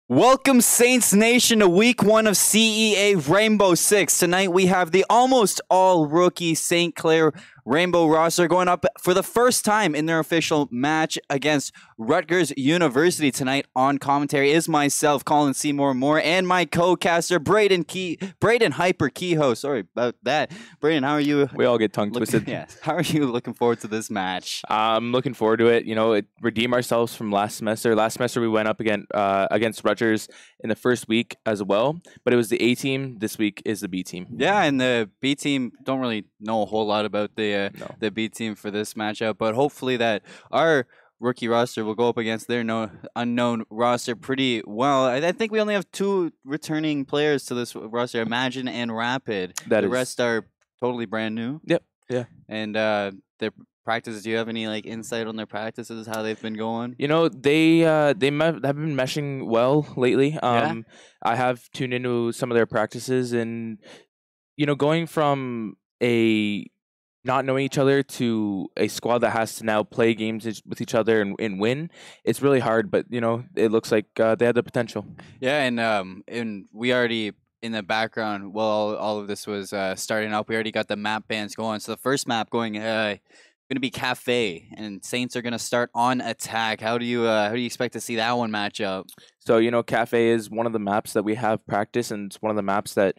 Welcome, Saints Nation, to week one of CEA Rainbow Six. Tonight we have the almost all rookie St. Clair Rainbow roster going up for the first time in their official match against Rutgers University. Tonight on commentary is myself, Colin Seymour Moore, and my co-caster, Braden Hyper Kehoe. Sorry about that. Braden, how are you? We all get tongue twisted. Yeah. How are you looking forward to this match? I'm looking forward to it. You know, redeem ourselves from last semester. Last semester we went up against Rutgers in the first week as well, but it was the A team. This week is the B team. Yeah, and the B team don't really know a whole lot about the B team for this matchup, but hopefully that our rookie roster will go up against their unknown roster pretty well. I think we only have two returning players to this roster, Imagine and Rapid. The rest are totally brand new. Yep. Yeah. And their practices, do you have any insight on their practices, how they've been going? You know, they have been meshing well lately. I have tuned into some of their practices, and going from a not knowing each other to a squad that has to now play games with each other and win, it's really hard, but it looks like they have the potential. Yeah, and we already in the background while all of this was starting up, we already got the map bands going. So the first map going going to be Cafe, and Saints are going to start on attack. How do you expect to see that one match up? So Cafe is one of the maps that we have practice, and it's one of the maps that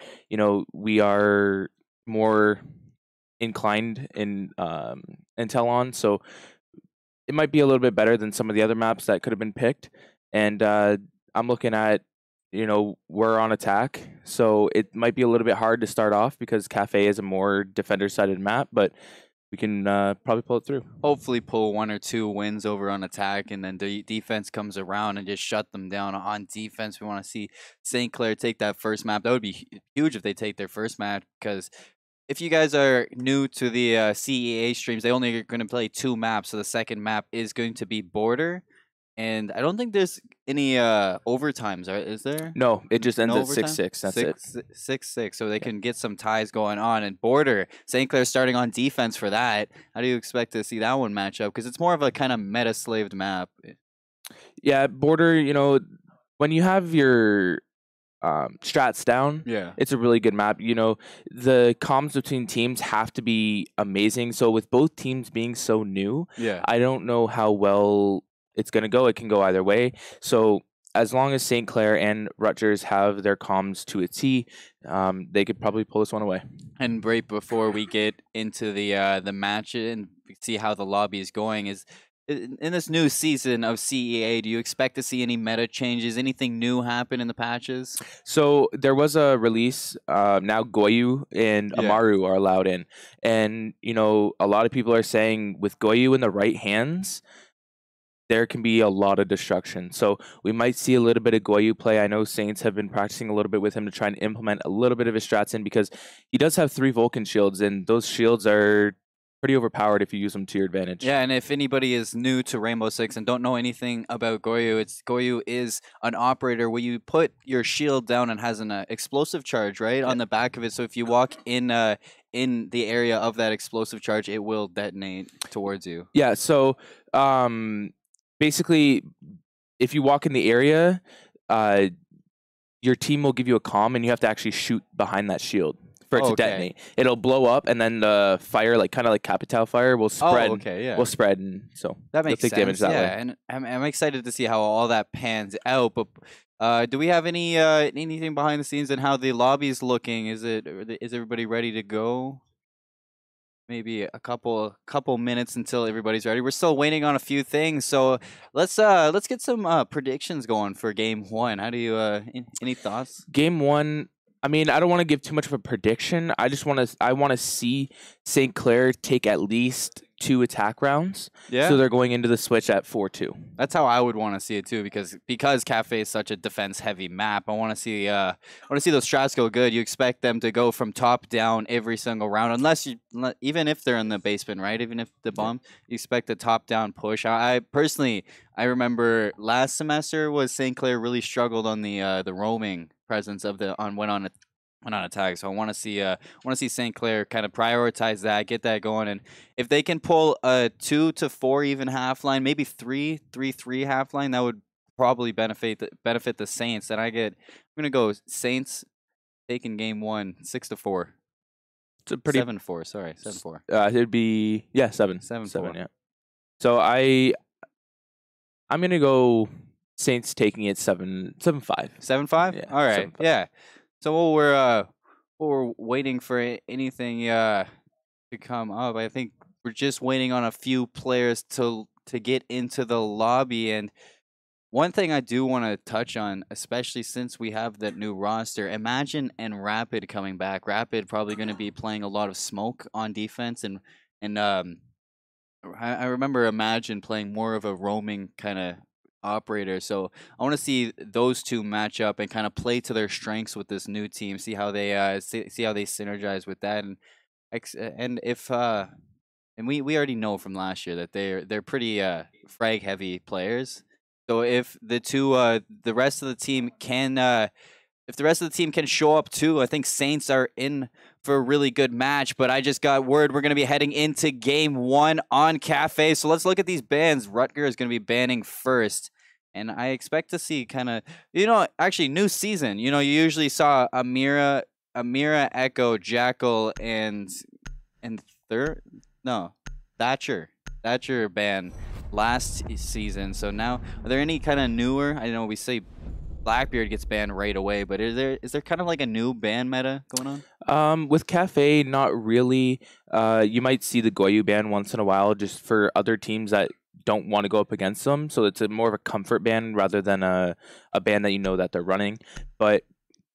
we are more inclined in intel on. So it might be a little bit better than some of the other maps that could have been picked. And I'm looking at we're on attack, so it might be a little bit hard to start off because Cafe is a more defender-sided map, but we can probably pull it through. Hopefully pull one or two wins over on attack, and then the defense comes around and just shut them down on defense. We want to see St. Clair take that first map. That would be huge if they take their first map, because if you guys are new to the CEA streams, they only are going to play two maps. So the second map is going to be Border. And I don't think there's any overtimes, is there? No, it just ends at 6-6. That's it. 6-6, so they can get some ties going on. And Border, St. Clair starting on defense for that. How do you expect to see that one match up? Because it's more of a kind of meta-slaved map. Yeah, Border, when you have your strats down, it's a really good map. The comms between teams have to be amazing. So with both teams being so new, I don't know how well it's going to go. It can go either way. So as long as St. Clair and Rutgers have their comms to a T, they could probably pull this one away. And right before we get into the match and see how the lobby is going, is in this new season of CEA, do you expect to see any meta changes? Anything new happen in the patches? So there was a release. Now Goyu and Amaru are allowed in. And, a lot of people are saying with Goyu in the right hands, there can be a lot of destruction. So we might see a little bit of Goyu play. I know Saints have been practicing a little bit with him to try and implement a little bit of his strats in, because he does have 3 Vulcan shields, and those shields are pretty overpowered if you use them to your advantage. Yeah, and if anybody is new to Rainbow Six and don't know anything about Goyu, Goyu is an operator where you put your shield down and has an explosive charge on the back of it. So if you walk in the area of that explosive charge, it will detonate towards you. Yeah. So basically, if you walk in the area, your team will give you a comm, and you have to actually shoot behind that shield for it to detonate. It'll blow up, and then the fire, kind of like Capital fire, will spread. Will spread, and so that makes sense. Damage that way. And I'm excited to see how all that pans out. But do we have anything behind the scenes and how the lobby is looking? Is everybody ready to go? Maybe a couple minutes until everybody's ready. We're still waiting on a few things, so let's get some predictions going for Game 1. How do you any thoughts? Game 1. I mean, I don't want to give too much of a prediction. I want to see St. Clair take at least 2 attack rounds. Yeah. So they're going into the switch at 4-2. That's how I would want to see it too, because Cafe is such a defense heavy map. I want to see those strats go good. You expect them to go from top down every single round, even if they're in the basement, right? Even if the bomb, you expect a top down push. I personally remember last semester was St. Clair really struggled on the roaming presence of went on attack. So I want to see St. Clair kind of prioritize that, get that going, and if they can pull a 2 to 4 even half line, maybe 3-3 half line, that would probably benefit the Saints. And I'm gonna go Saints taking game 1, 6-4. It's a pretty 7-4. Sorry, 7-4. It'd be 7. 7-4. Yeah. So I'm gonna go Saints taking it 7-5. 7-5. Yeah, All right. 7-5. Yeah. So while we're waiting for anything to come up, I think we're just waiting on a few players to get into the lobby. And one thing I do want to touch on, especially since we have that new roster, Imagine and Rapid coming back. Rapid probably going to be playing a lot of smoke on defense, and I remember Imagine playing more of a roaming kind of operator. So I want to see those two match up and kind of play to their strengths with this new team. See how they see how they synergize with that, and if and we already know from last year that they're pretty frag heavy players. So if the rest of the team can if the rest of the team can show up too, I think Saints are in for a really good match. But I just got word we're going to be heading into game 1 on Cafe. So let's look at these bans. Rutgers is going to be banning first. And I expect to see kind of, actually new season. You usually saw Amira, Echo, Jackal, and Thatcher ban last season. So now, are there any kind of newer? I know we say Blackbeard gets banned right away, but is there kind of like a new ban meta going on? With Cafe, not really. You might see the Goyu ban once in a while, just for other teams that don't want to go up against them. So it's more of a comfort ban rather than a ban that that they're running. But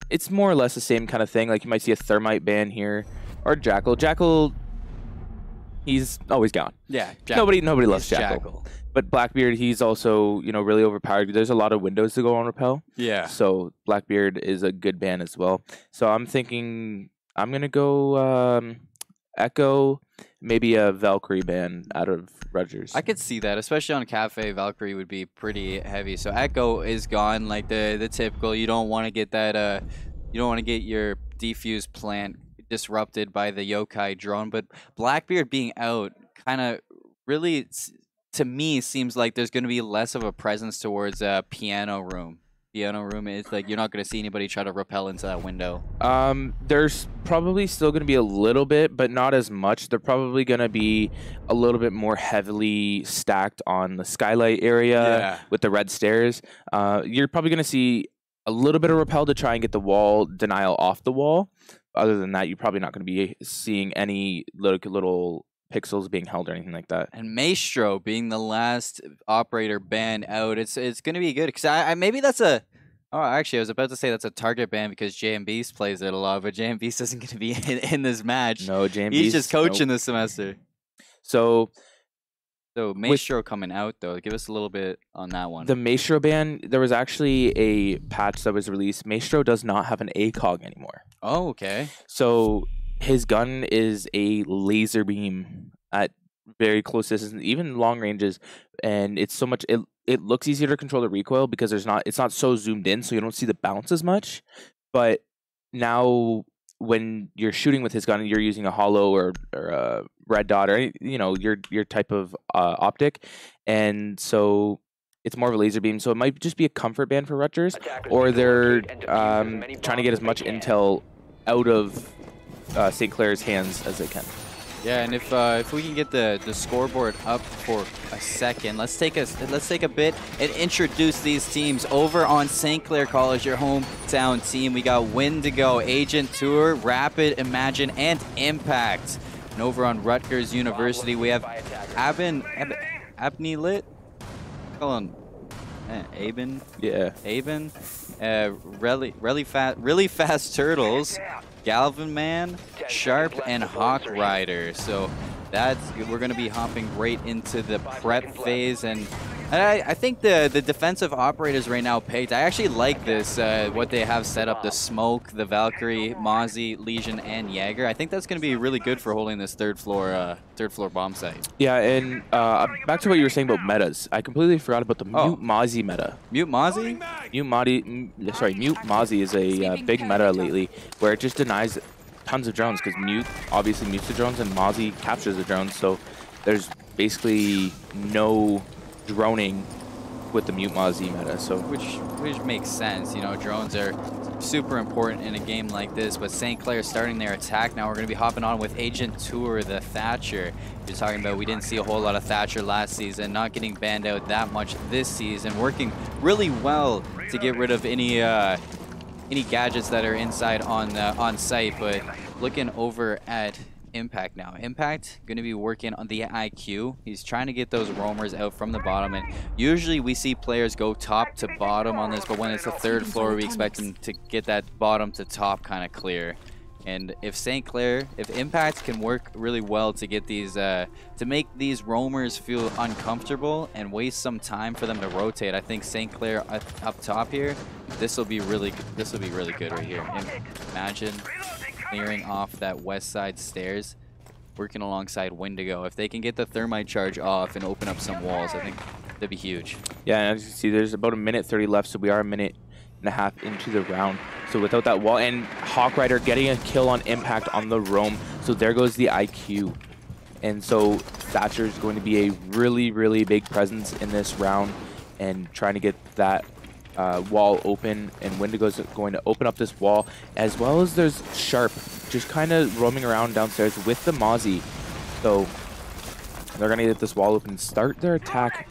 it's more or less the same kind of thing. Like you might see a Thermite ban here or Jackal. Jackal, he's always gone. Yeah, Jackal. Nobody loves Jackal. But Blackbeard, he's also, really overpowered. There's a lot of windows to go on Repel. Yeah. So Blackbeard is a good ban as well. So I'm thinking I'm going to go Echo, maybe a Valkyrie ban out of Rutgers. I could see that, especially on Cafe. Valkyrie would be pretty heavy. So Echo is gone, like the typical. You don't want to get that, you don't want to get your defuse plant disrupted by the yokai drone. But Blackbeard being out kind of really, to me, seems like there's going to be less of a presence towards Piano Room. Piano Room is like you're not going to see anybody try to rappel into that window. There's probably still going to be a little bit, but not as much. They're probably going to be a little bit more heavily stacked on the skylight area with the red stairs. You're probably going to see a little bit of rappel to try and get the wall denial off the wall. Other than that, you're probably not going to be seeing any little pixels being held or anything like that. And Maestro being the last operator ban out, it's going to be good because I maybe that's a. Oh, actually, I was about to say that's a target ban because JMBeast plays it a lot, but JMBeast isn't going to be in this match. No, JMBeast. He's just coaching this semester. So Maestro coming out though. Give us a little bit on that one. The Maestro ban, there was actually a patch that was released. Maestro does not have an ACOG anymore. Oh, okay. So his gun is a laser beam at very close distance, even long ranges, and it's so much. It looks easier to control the recoil because it's not so zoomed in, so you don't see the bounce as much. But now, when you're shooting with his gun, you're using a hollow or a red dot or your type of optic, and so it's more of a laser beam. So it might just be a comfort ban for Rutgers, or they're trying to get as much intel out of St. Clair's hands as they can. Yeah, and if we can get the scoreboard up for a second, let's take a bit and introduce these teams over on St. Clair College, your hometown team. We got Wendigo, Agent Tour, Rapid, Imagine, and Impact. And over on Rutgers University, we have Abnilit, call him Aben. Yeah. Aben, really fast Turtles, Galvin Man, Sharp, and Hawk Rider. So we're going to be hopping right into the prep phase, and I think the defensive operators right now picked. I actually like this, what they have set up, the Smoke, the Valkyrie, Mozzie, Legion, and Jaeger. I think that's going to be really good for holding this third floor bomb site. Yeah, and back to what you were saying about metas. I completely forgot about the Mute Mozzie meta. Mute Mozzie? Mute Mozzie is a big meta lately where it just denies tons of drones because Mute obviously mutes the drones and Mozzie captures the drones. So there's basically no droning with the Mute Mozzie meta. So which makes sense. You know, drones are super important in a game like this, but St. Clair starting their attack now. We're going to be hopping on with Agent Tour, the Thatcher. You're talking about we didn't see a whole lot of Thatcher last season, not getting banned out that much this season, working really well to get rid of any gadgets that are inside on site. But looking over at Impact now. Impact going to be working on the IQ. He's trying to get those roamers out from the bottom, and usually we see players go top to bottom on this, but when it's the third floor, we expect them to get that bottom to top kind of clear. And if St. Clair, if Impact can work really well to get these, to make these roamers feel uncomfortable and waste some time for them to rotate, I think St. Clair up top here, this will be really good right here. And imagine clearing off that west side stairs, working alongside Wendigo. If they can get the thermite charge off and open up some walls, I think that'd be huge. Yeah, and as you can see, there's about 1:30 left, so we are 1.5 minutes into the round. So without that wall, and Hawk Rider getting a kill on Impact on the roam, so there goes the IQ. And so Thatcher is going to be a really, really big presence in this round and trying to get that wall open, and Wendigo's going to open up this wall, as well as there's Sharp just kind of roaming around downstairs with the Mozzie. So they're going to get this wall open, start their attack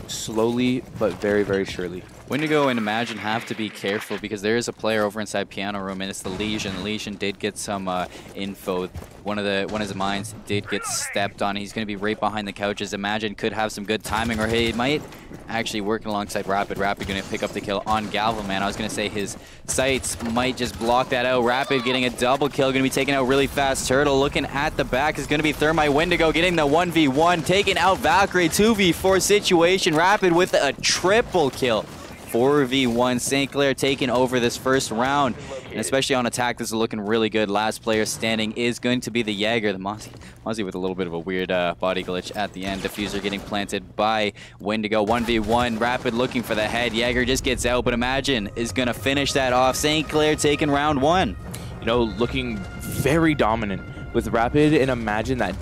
slowly but very, very surely. Wendigo and Imagine have to be careful because there is a player over inside Piano Room, and it's the Legion. The Legion did get some info. One of his mines did get stepped on. He's going to be right behind the couches. Imagine could have some good timing, or he might actually working alongside Rapid. Rapid going to pick up the kill on Galvaman. I was going to say his sights might just block that out. Rapid getting a double kill, going to be taking out really fast. Turtle looking at the back is going to be Thermite. Wendigo getting the 1v1, taking out Valkyrie. 2v4 situation. Rapid with a triple kill. 4v1. St. Clair taking over this first round, and especially on attack, this is looking really good. Last player standing is going to be the Jaeger. The Mozzie with a little bit of a weird body glitch at the end. Diffuser getting planted by Wendigo. 1v1. Rapid looking for the head. Jaeger just gets out, but Imagine is going to finish that off. St. Clair taking round one. You know, looking very dominant with Rapid and Imagine, that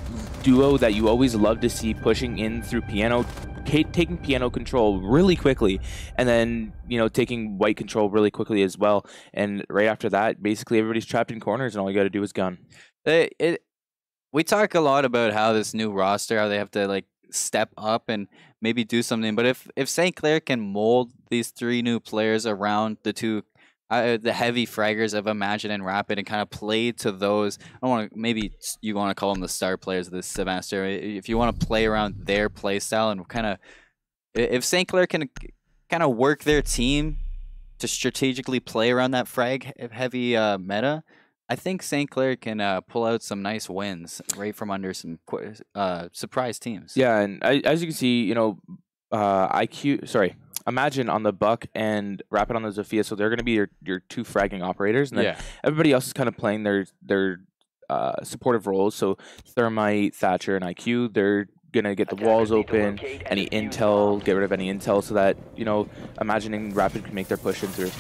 duo that you always love to see pushing in through Piano, taking Piano control really quickly, and then, you know, taking White control really quickly as well. And right after that, basically everybody's trapped in corners, and all you got to do is gun. We talk a lot about how this new roster, how they have to like step up and maybe do something. But if St. Clair can mold these three new players around the two, the heavy fraggers of Imagine and Rapid, and kind of play to those, I don't want to, maybe you want to call them the star players of this semester. If you want to play around their play style and kind of, if St. Clair can kind of work their team to strategically play around that frag heavy meta, I think St. Clair can pull out some nice wins right from under some surprise teams. Yeah, and as you can see, you know, Imagine on the Buck and Rapid on the Zofia, so they're going to be your two fragging operators, and then everybody else is kind of playing their supportive roles. So Thermite, Thatcher, and IQ, they're going to get the walls open, any intel, get rid of any intel, so that, you know, Imagining Rapid can make their push in through.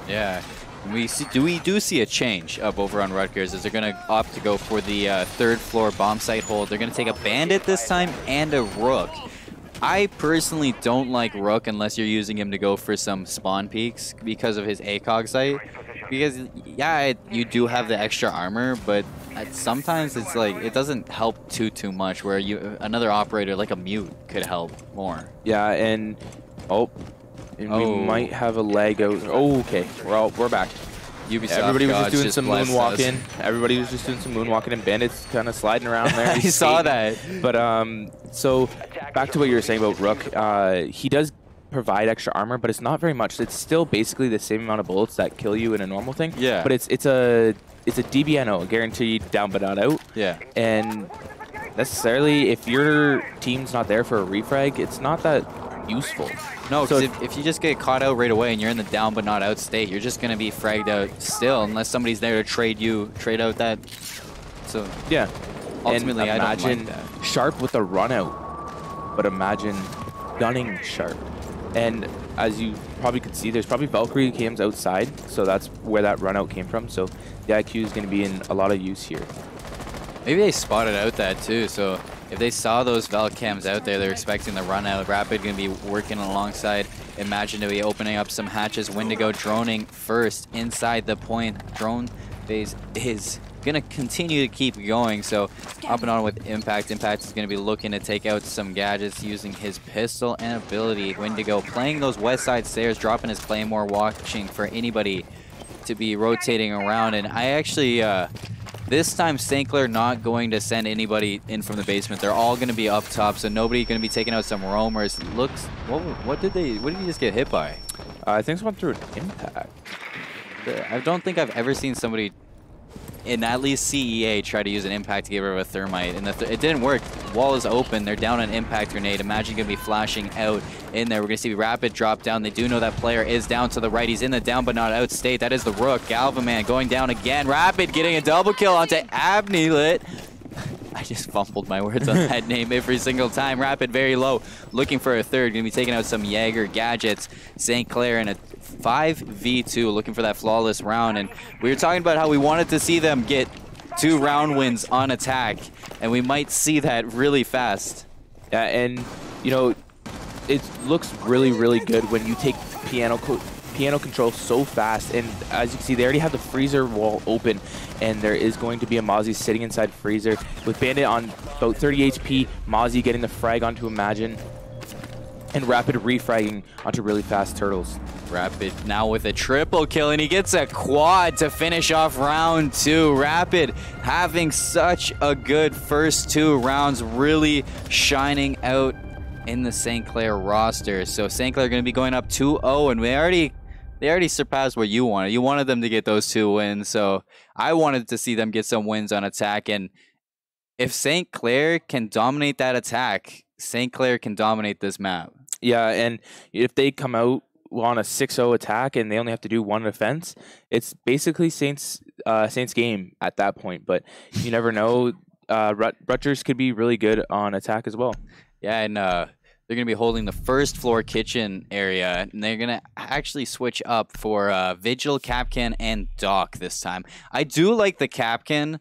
Yeah. We do see a change up over on Rutgers, as they're going to opt to go for the third floor bomb site hold. They're going to take a Bandit this time and a Rook. I personally don't like Rook unless you're using him to go for some spawn peaks because of his ACOG site. Because, yeah, you do have the extra armor, but sometimes it's like it doesn't help too much, where another operator like a Mute could help more. Yeah, and we might have a lag out. Oh, okay, we're back. Ubisoft everybody was just doing some moonwalking. Everybody was just doing some moonwalking, and Bandits kind of sliding around there. I saw that. But so back to what you were saying about Rook. He does provide extra armor, but it's not very much. It's still basically the same amount of bullets that kill you in a normal thing. Yeah. But it's a DBNO, guaranteed down but not out. Yeah. And necessarily, if your team's not there for a refrag, it's not that useful. No, because if you just get caught out right away and you're in the down but not out state, you're just going to be fragged out still, unless somebody's there to trade out that. So yeah, ultimately, and I don't like that. Sharp with a run out, but Imagine gunning Sharp. And as you probably could see, there's probably Valkyrie cams outside, so that's where that run out came from. So the IQ is going to be in a lot of use here. Maybe they spotted out that too, so if they saw those Velcams out there, they're expecting the run out. Rapid going to be working alongside Imagine to be opening up some hatches. Wendigo droning first inside the point. Drone phase is going to continue to keep going. So hopping on with Impact. Impact is going to be looking to take out some gadgets using his pistol and ability. Wendigo playing those west side stairs, dropping his Claymore, watching for anybody to be rotating around. And I actually, this time St. Clair not going to send anybody in from the basement. They're all going to be up top, so nobody going to be taking out some roamers. Looks, what did he just get hit by? I think someone threw an impact. I don't think I've ever seen somebody in at least CEA try to use an impact to get rid of a thermite, and it didn't work. Wall is open. They're down an impact grenade. Imagine going to be flashing out in there. We're going to see Rapid drop down. They do know that player is down to the right. He's in the down but not out state. That is the Rook. Galvaman going down again. Rapid getting a double kill onto Abnilit. I just fumbled my words on that name every single time. Rapid very low, looking for a third. Going to be taking out some Jaeger gadgets. St. Clair in a 5v2, looking for that flawless round. And we were talking about how we wanted to see them get 2 round wins on attack, and we might see that really fast. Yeah, and you know, it looks really, really good when you take piano control so fast. And as you can see, they already have the freezer wall open, and there is going to be a Mozzie sitting inside freezer with Bandit on about 30 HP. Mozzie getting the frag onto Imagine, and Rapid refragging onto really fast turtles. Rapid now with a triple kill, and he gets a quad to finish off round 2. Rapid having such a good first 2 rounds, really shining out in the St. Clair roster. So St. Clair going to be going up 2-0, and they already surpassed what you wanted. You wanted them to get those 2 wins, so I wanted to see them get some wins on attack. And if St. Clair can dominate that attack, St. Clair can dominate this map. Yeah, and if they come out on a 6-0 attack and they only have to do 1 defense, it's basically Saints game at that point. But you never know. Rutgers could be really good on attack as well. Yeah, and they're going to be holding the first floor kitchen area, and they're going to actually switch up for Vigil, Capcan, and Doc this time. I do like the Capcan,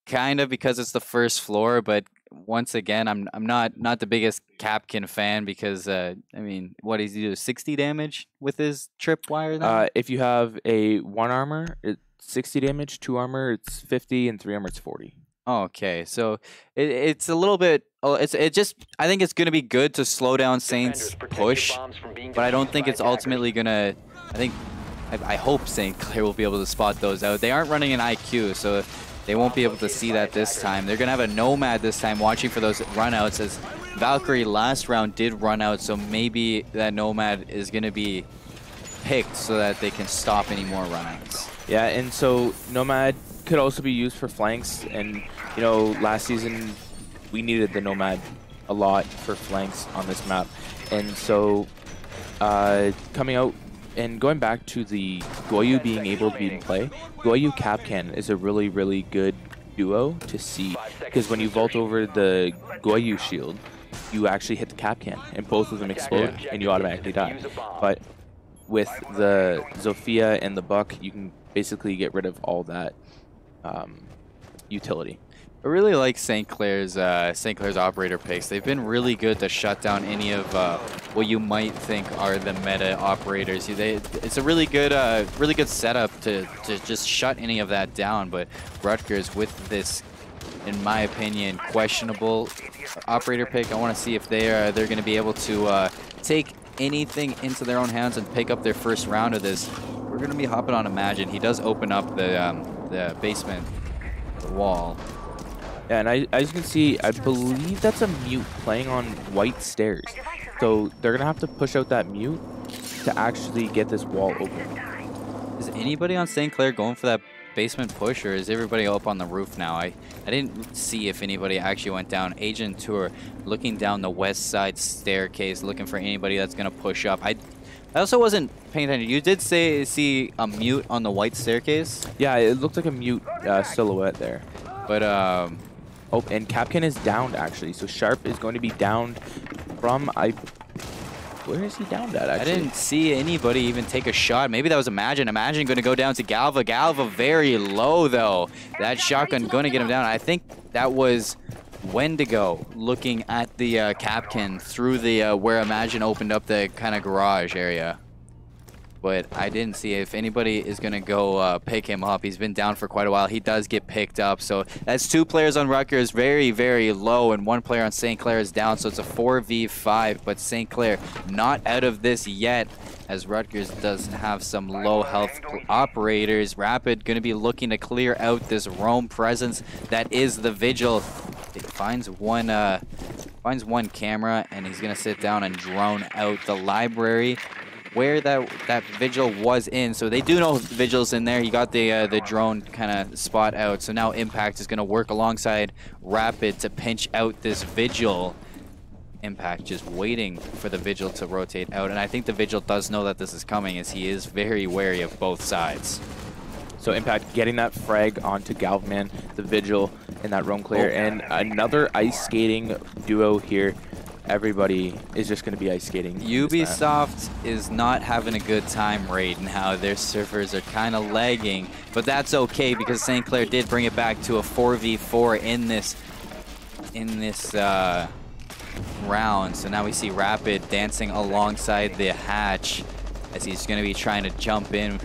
kind of, because it's the first floor, but once again, I'm not the biggest Capcan fan because, I mean, what does he do, 60 damage with his tripwire now? If you have a 1 armor, it's 60 damage, 2 armor, it's 50, and 3 armor, it's 40. Okay, so it's a little bit. I think it's gonna be good to slow down Saints' push, but I don't think it's ultimately gonna. I hope St. Clair will be able to spot those out. They aren't running an IQ, so they won't be able to see that this time. They're gonna have a Nomad this time, watching for those runouts, as Valkyrie last round did run out, so maybe that Nomad is gonna be picked so that they can stop any more runouts. Yeah, and so Nomad could also be used for flanks, and you know, last season we needed the Nomad a lot for flanks on this map. And so coming out and going back to the Goyu being able to be in play, Goyu Capcan is a really, really good duo to see, because when you vault over the Goyu shield, you actually hit the Capcan and both of them explode and you automatically die. But with the Zofia and the Buck, you can basically get rid of all that utility. I really like St. Clair's operator picks. They've been really good to shut down any of what you might think are the meta operators. It's a really good setup to just shut any of that down. But Rutgers with this, in my opinion, questionable operator pick, I want to see if they're going to be able to take anything into their own hands and pick up their first round of this. We're going to be hopping on Imagine. He does open up the basement wall. Yeah, and as you can see, I believe that's a mute playing on white stairs. So they're going to have to push out that mute to actually get this wall open. Is anybody on St. Clair going for that basement push, or is everybody up on the roof now? I didn't see if anybody actually went down. Agent Tour looking down the west side staircase, looking for anybody that's going to push up. I also wasn't paying attention. You did see a mute on the white staircase? Yeah, it looked like a mute silhouette there. But, oh, and Capcan is downed, actually. So Sharp is going to be downed from, where is he downed at, actually? I didn't see anybody even take a shot. Maybe that was Imagine. Imagine going to go down to Galva. Galva very low, though. That shotgun going to get him down. I think that was Wendigo looking at the Capkin through the where Imagine opened up the kind of garage area. But I didn't see if anybody is going to go pick him up. He's been down for quite a while. He does get picked up. So that's 2 players on Rutgers, very, very low, and 1 player on St. Clair is down. So it's a 4v5, but St. Clair not out of this yet, as Rutgers does have some low health operators. Rapid going to be looking to clear out this roam presence that is the Vigil. It finds one camera, and he's going to sit down and drone out the library where that Vigil was in. So they do know Vigil's in there. He got the drone kind of spot out. So now Impact is going to work alongside Rapid to pinch out this Vigil. Impact just waiting for the Vigil to rotate out. And I think the Vigil does know that this is coming, as he is very wary of both sides. So Impact getting that frag onto Galvman, the Vigil, in that roam clear. And another ice skating duo here. Everybody is just going to be ice skating. Ubisoft is not having a good time right now. Their servers are kind of lagging, but that's okay because St. Clair did bring it back to a 4v4 in this round. So now we see Rapid dancing alongside the hatch as he's going to be trying to jump in.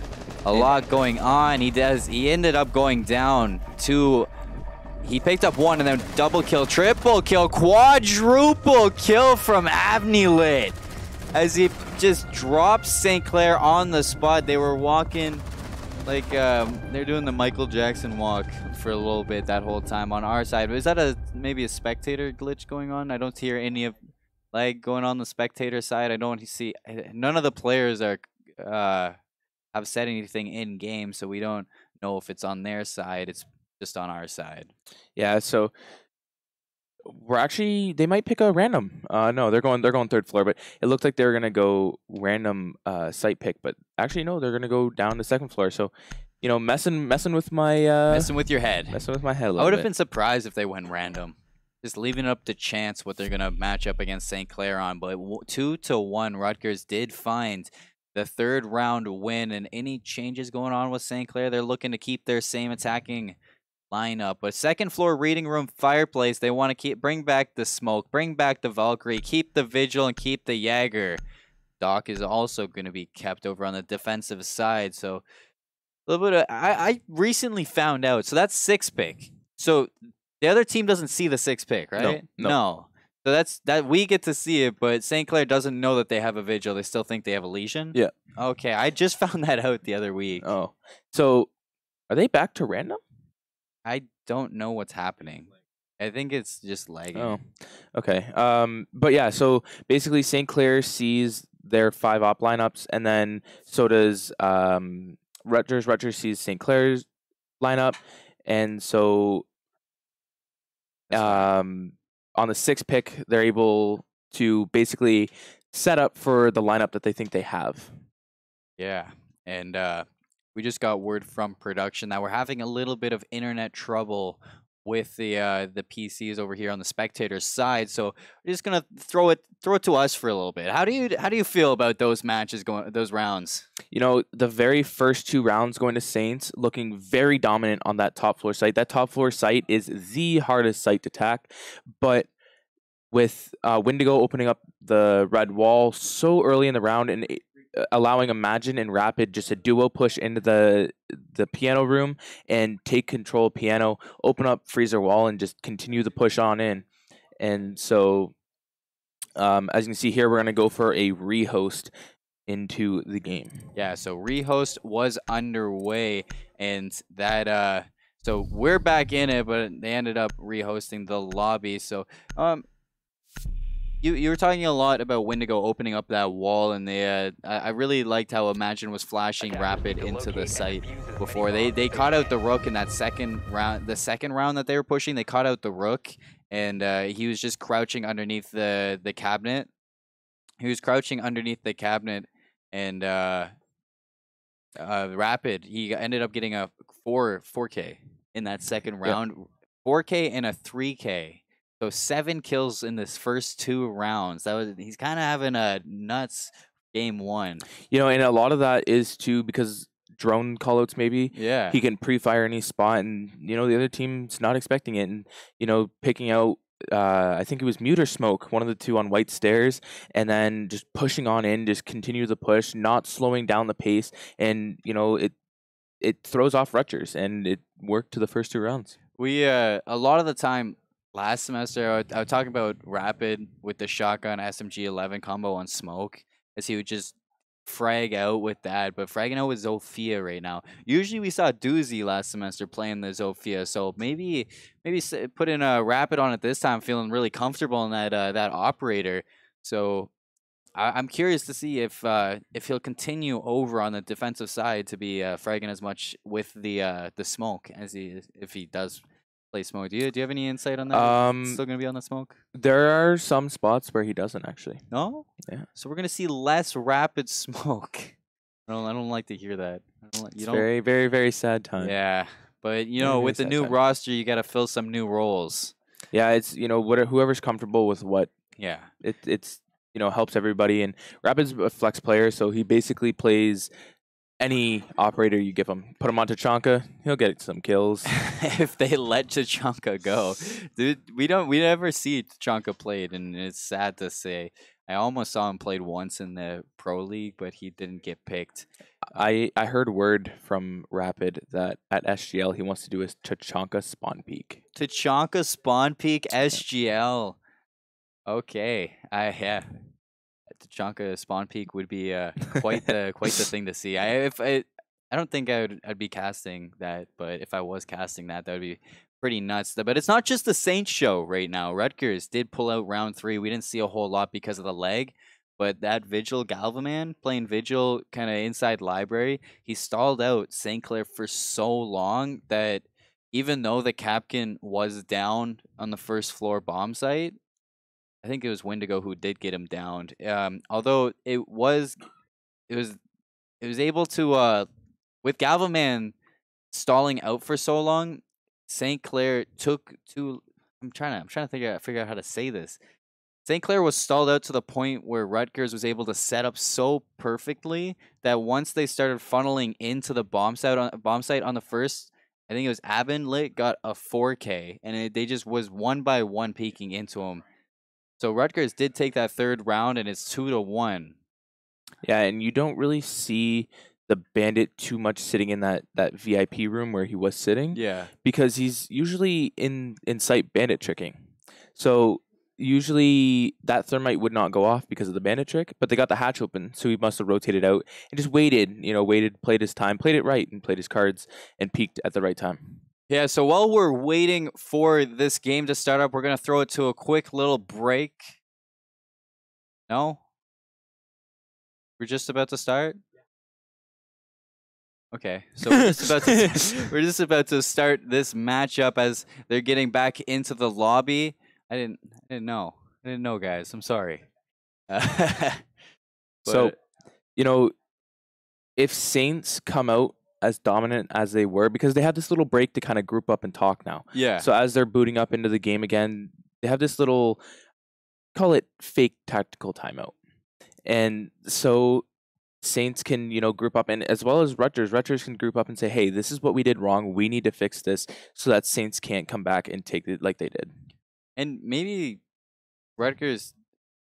A lot going on. He ended up going down to. He picked up 1 and then double kill, triple kill, quadruple kill from Avnilit as he just drops St. Clair on the spot. They were walking like they're doing the Michael Jackson walk for a little bit that whole time on our side. Is that maybe a spectator glitch going on? I don't hear any of lag going on the spectator side. I don't see none of the players are have said anything in game, so we don't know if it's on their side. It's just on our side. Yeah, so they might pick a random. No, they're going 3rd floor, but it looked like they were gonna go random site pick, but actually no, they're gonna go down to 2nd floor. So, you know, messing with my messing with your head. Messing with my head a little I would have bit. been surprised if they went random. Just leaving it up to chance what they're gonna match up against St. Clair on, but 2-1 Rutgers did find the 3rd round win, and any changes going on with St. Clair, they're looking to keep their same attacking lineup. But 2nd floor reading room fireplace, they want to bring back the smoke, bring back the Valkyrie, keep the Vigil, and keep the Jaeger. Doc is also going to be kept over on the defensive side. So a little bit of, I recently found out. So that's 6 pick. So the other team doesn't see the 6 pick, right? No. So that's we get to see it, but St. Clair doesn't know that they have a Vigil. They still think they have a Legion. Yeah. Okay, I just found that out the other week. Oh, so are they back to random? I don't know what's happening. I think it's just lagging. Oh, okay. But yeah, so basically St. Clair sees their 5 op lineups, and then so does Rutgers. Rutgers sees St. Clair's lineup, and so on the 6th pick, they're able to basically set up for the lineup that they think they have. Yeah, and we just got word from production that we're having a little bit of internet trouble with the PCs over here on the spectators side. So we're just gonna throw it to us for a little bit. How do you feel about those matches those rounds? You know, the very first 2 rounds going to Saints looking very dominant on that top floor site. That top floor site is the hardest site to attack, but with Wendigo opening up the red wall so early in the round and allowing Imagine and Rapid just a duo push into the piano room and take control of piano, open up freezer wall, and just continue the push on in. And so, as you can see here, we're going to go for a rehost into the game. Yeah, so rehost was underway, and that so we're back in it, but they ended up rehosting the lobby. So You were talking a lot about Wendigo opening up that wall, and I really liked how Imagine was flashing Rapid into the site before. They caught out the Rook in that second round. The second round that they were pushing, they caught out the Rook, and he was just crouching underneath the cabinet. He was crouching underneath the cabinet, and Rapid, he ended up getting a 4K in that second round. Yep. 4K and a 3K. So 7 kills in this first 2 rounds. He's kind of having a nuts game 1. You know, and a lot of that is too because drone callouts maybe. Yeah. He can pre-fire any spot, and you know the other team's not expecting it, and you know picking out I think it was Mute or Smoke, one of the two on white stairs, and then just pushing on in, just continue the push, not slowing down the pace, and it throws off Rutgers, and it worked to the first 2 rounds. We a lot of the time last semester I would talk about Rapid with the shotgun SMG 11 combo on Smoke, as he would just frag out with that, but fragging out with Zofia right now. Usually we saw Doozy last semester playing the Zofia, so maybe put in a Rapid on it this time, feeling really comfortable in that operator. So I'm curious to see if he'll continue over on the defensive side to be fragging as much with the smoke as if he does play smoke. Do you have any insight on that? Is it still gonna be on the smoke? There are some spots where he doesn't actually. No. Yeah. So we're gonna see less Rapid smoke. I don't like to hear that. It's very, very, very sad time. Yeah, but Very, with the very new sad time. roster, you got to fill some new roles. Yeah, it's whoever's comfortable with what. Yeah. It's helps everybody, and Rapid's a flex player, so he basically plays any operator you give him. Put him on Tachanka, he'll get some kills. If they let Tachanka go, dude, we never see Tachanka played, and it's sad to say. I almost saw him played once in the pro league, but he didn't get picked. I heard word from Rapid that at SGL he wants to do his Tachanka spawn peak. Tachanka spawn peak SGL. Okay, yeah. Tachanka spawn peak would be quite the thing to see. I don't think I'd be casting that, but if I was casting that, that would be pretty nuts. But it's not just the Saints show right now. Rutgers did pull out round 3. We didn't see a whole lot because of the leg, but that Vigil Galvaman playing Vigil kind of inside library, he stalled out St. Clair for so long that even though the Capkin was down on the first floor bomb site, I think it was Wendigo who did get him downed. Although it was able to with Galvaman stalling out for so long, St. Clair took to. I'm trying to figure out how to say this. St. Clair was stalled out to the point where Rutgers was able to set up so perfectly that once they started funneling into the bomb site on the first, I think it was Abinlit got a 4K, and they just was one by one peeking into him. So Rutgers did take that third round, and it's 2-1. Yeah, and you don't really see the Bandit too much sitting in that VIP room where he was sitting. Yeah, because he's usually in sight bandit tricking. So usually that thermite would not go off because of the bandit trick, but they got the hatch open, so he must have rotated out and just waited, played his time, played it right, and played his cards and peaked at the right time. Yeah, so while we're waiting for this game to start up, we're going to throw it to a quick little break. No? We're just about to start? Okay, so we're just about to start this matchup as they're getting back into the lobby. I didn't know. I didn't know, guys. I'm sorry. So, if Saints come out as dominant as they were, because they have this little break to kind of group up and talk now. Yeah. So as they're booting up into the game again, they have this little, call it fake tactical timeout. And so Saints can, group up, and as well as Rutgers can group up and say, hey, this is what we did wrong. We need to fix this so that Saints can't come back and take it like they did. And maybe Rutgers,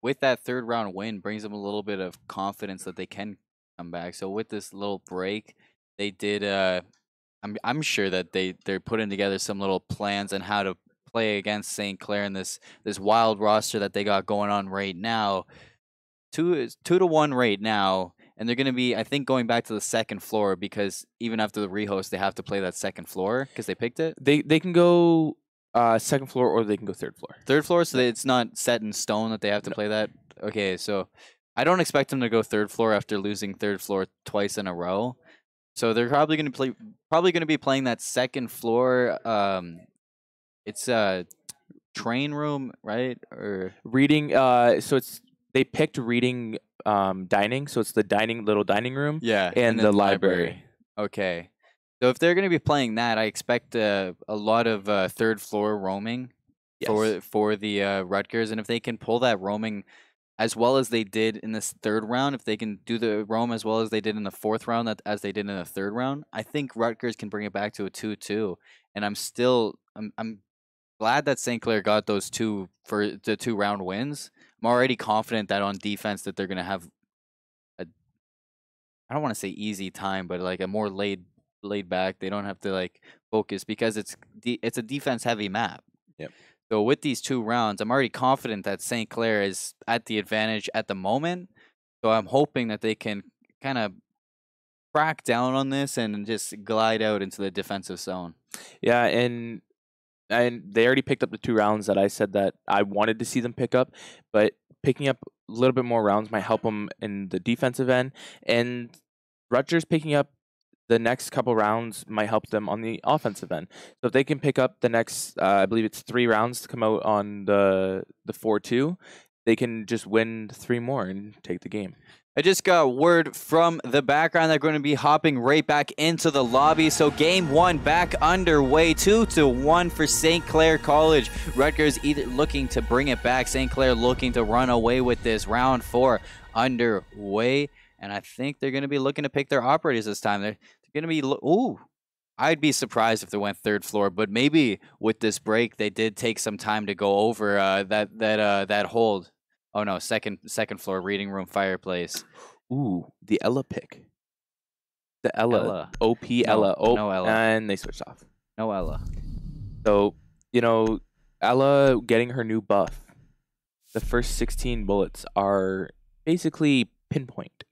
with that third round win, brings them a little bit of confidence that they can come back. So with this little break, they did. I'm sure that they're putting together some little plans on how to play against St. Clair in this wild roster that they got going on right now. 2-1 right now, and they're going to be, I think, going back to the second floor, because even after the rehost, they have to play that second floor because they picked it. They can go second floor, or they can go third floor. Third floor, so it's not set in stone that they have to play that. Okay, so I don't expect them to go third floor after losing third floor twice in a row. So they're probably going to be playing that second floor. It's a train room, right? Or reading. So they picked reading, dining. So it's the little dining room. Yeah, and the library. Okay. So if they're going to be playing that, I expect a lot of third floor roaming for the Rutgers, and if they can pull that roaming as well as they did in this third round, if they can do the roam as well as they did in the fourth round, as they did in the third round, I think Rutgers can bring it back to a 2-2. And I'm glad that St. Clair got those two for the 2-round wins. I'm already confident that on defense that they're gonna have a, I don't want to say easy time, but like a more laid back. They don't have to like focus because it's a defense heavy map. Yep. So with these 2 rounds, I'm already confident that St. Clair is at the advantage at the moment. So I'm hoping that they can kind of crack down on this and just glide out into the defensive zone. Yeah, and they already picked up the 2 rounds that I said that I wanted to see them pick up, but picking up a little bit more rounds might help them in the defensive end, and Rutgers picking up the next couple rounds might help them on the offensive end. So if they can pick up the next, I believe it's 3 rounds to come out on the 4-2, they can just win 3 more and take the game. I just got word from the background they're going to be hopping right back into the lobby. So game 1 back underway, 2-1 for St. Clair College. Rutgers either looking to bring it back. St. Clair looking to run away with this. Round 4 underway. And I think they're going to be looking to pick their operators this time. They're going to be, ooh, I'd be surprised if they went 3rd floor, but maybe with this break, they did take some time to go over that hold. Oh no, second floor, reading room, fireplace. Ooh, the Ella pick. The Ella. OP Ella. Oh, no Ella. And they switched off. No Ella. So, Ella getting her new buff. The first 16 bullets are basically pinpoint.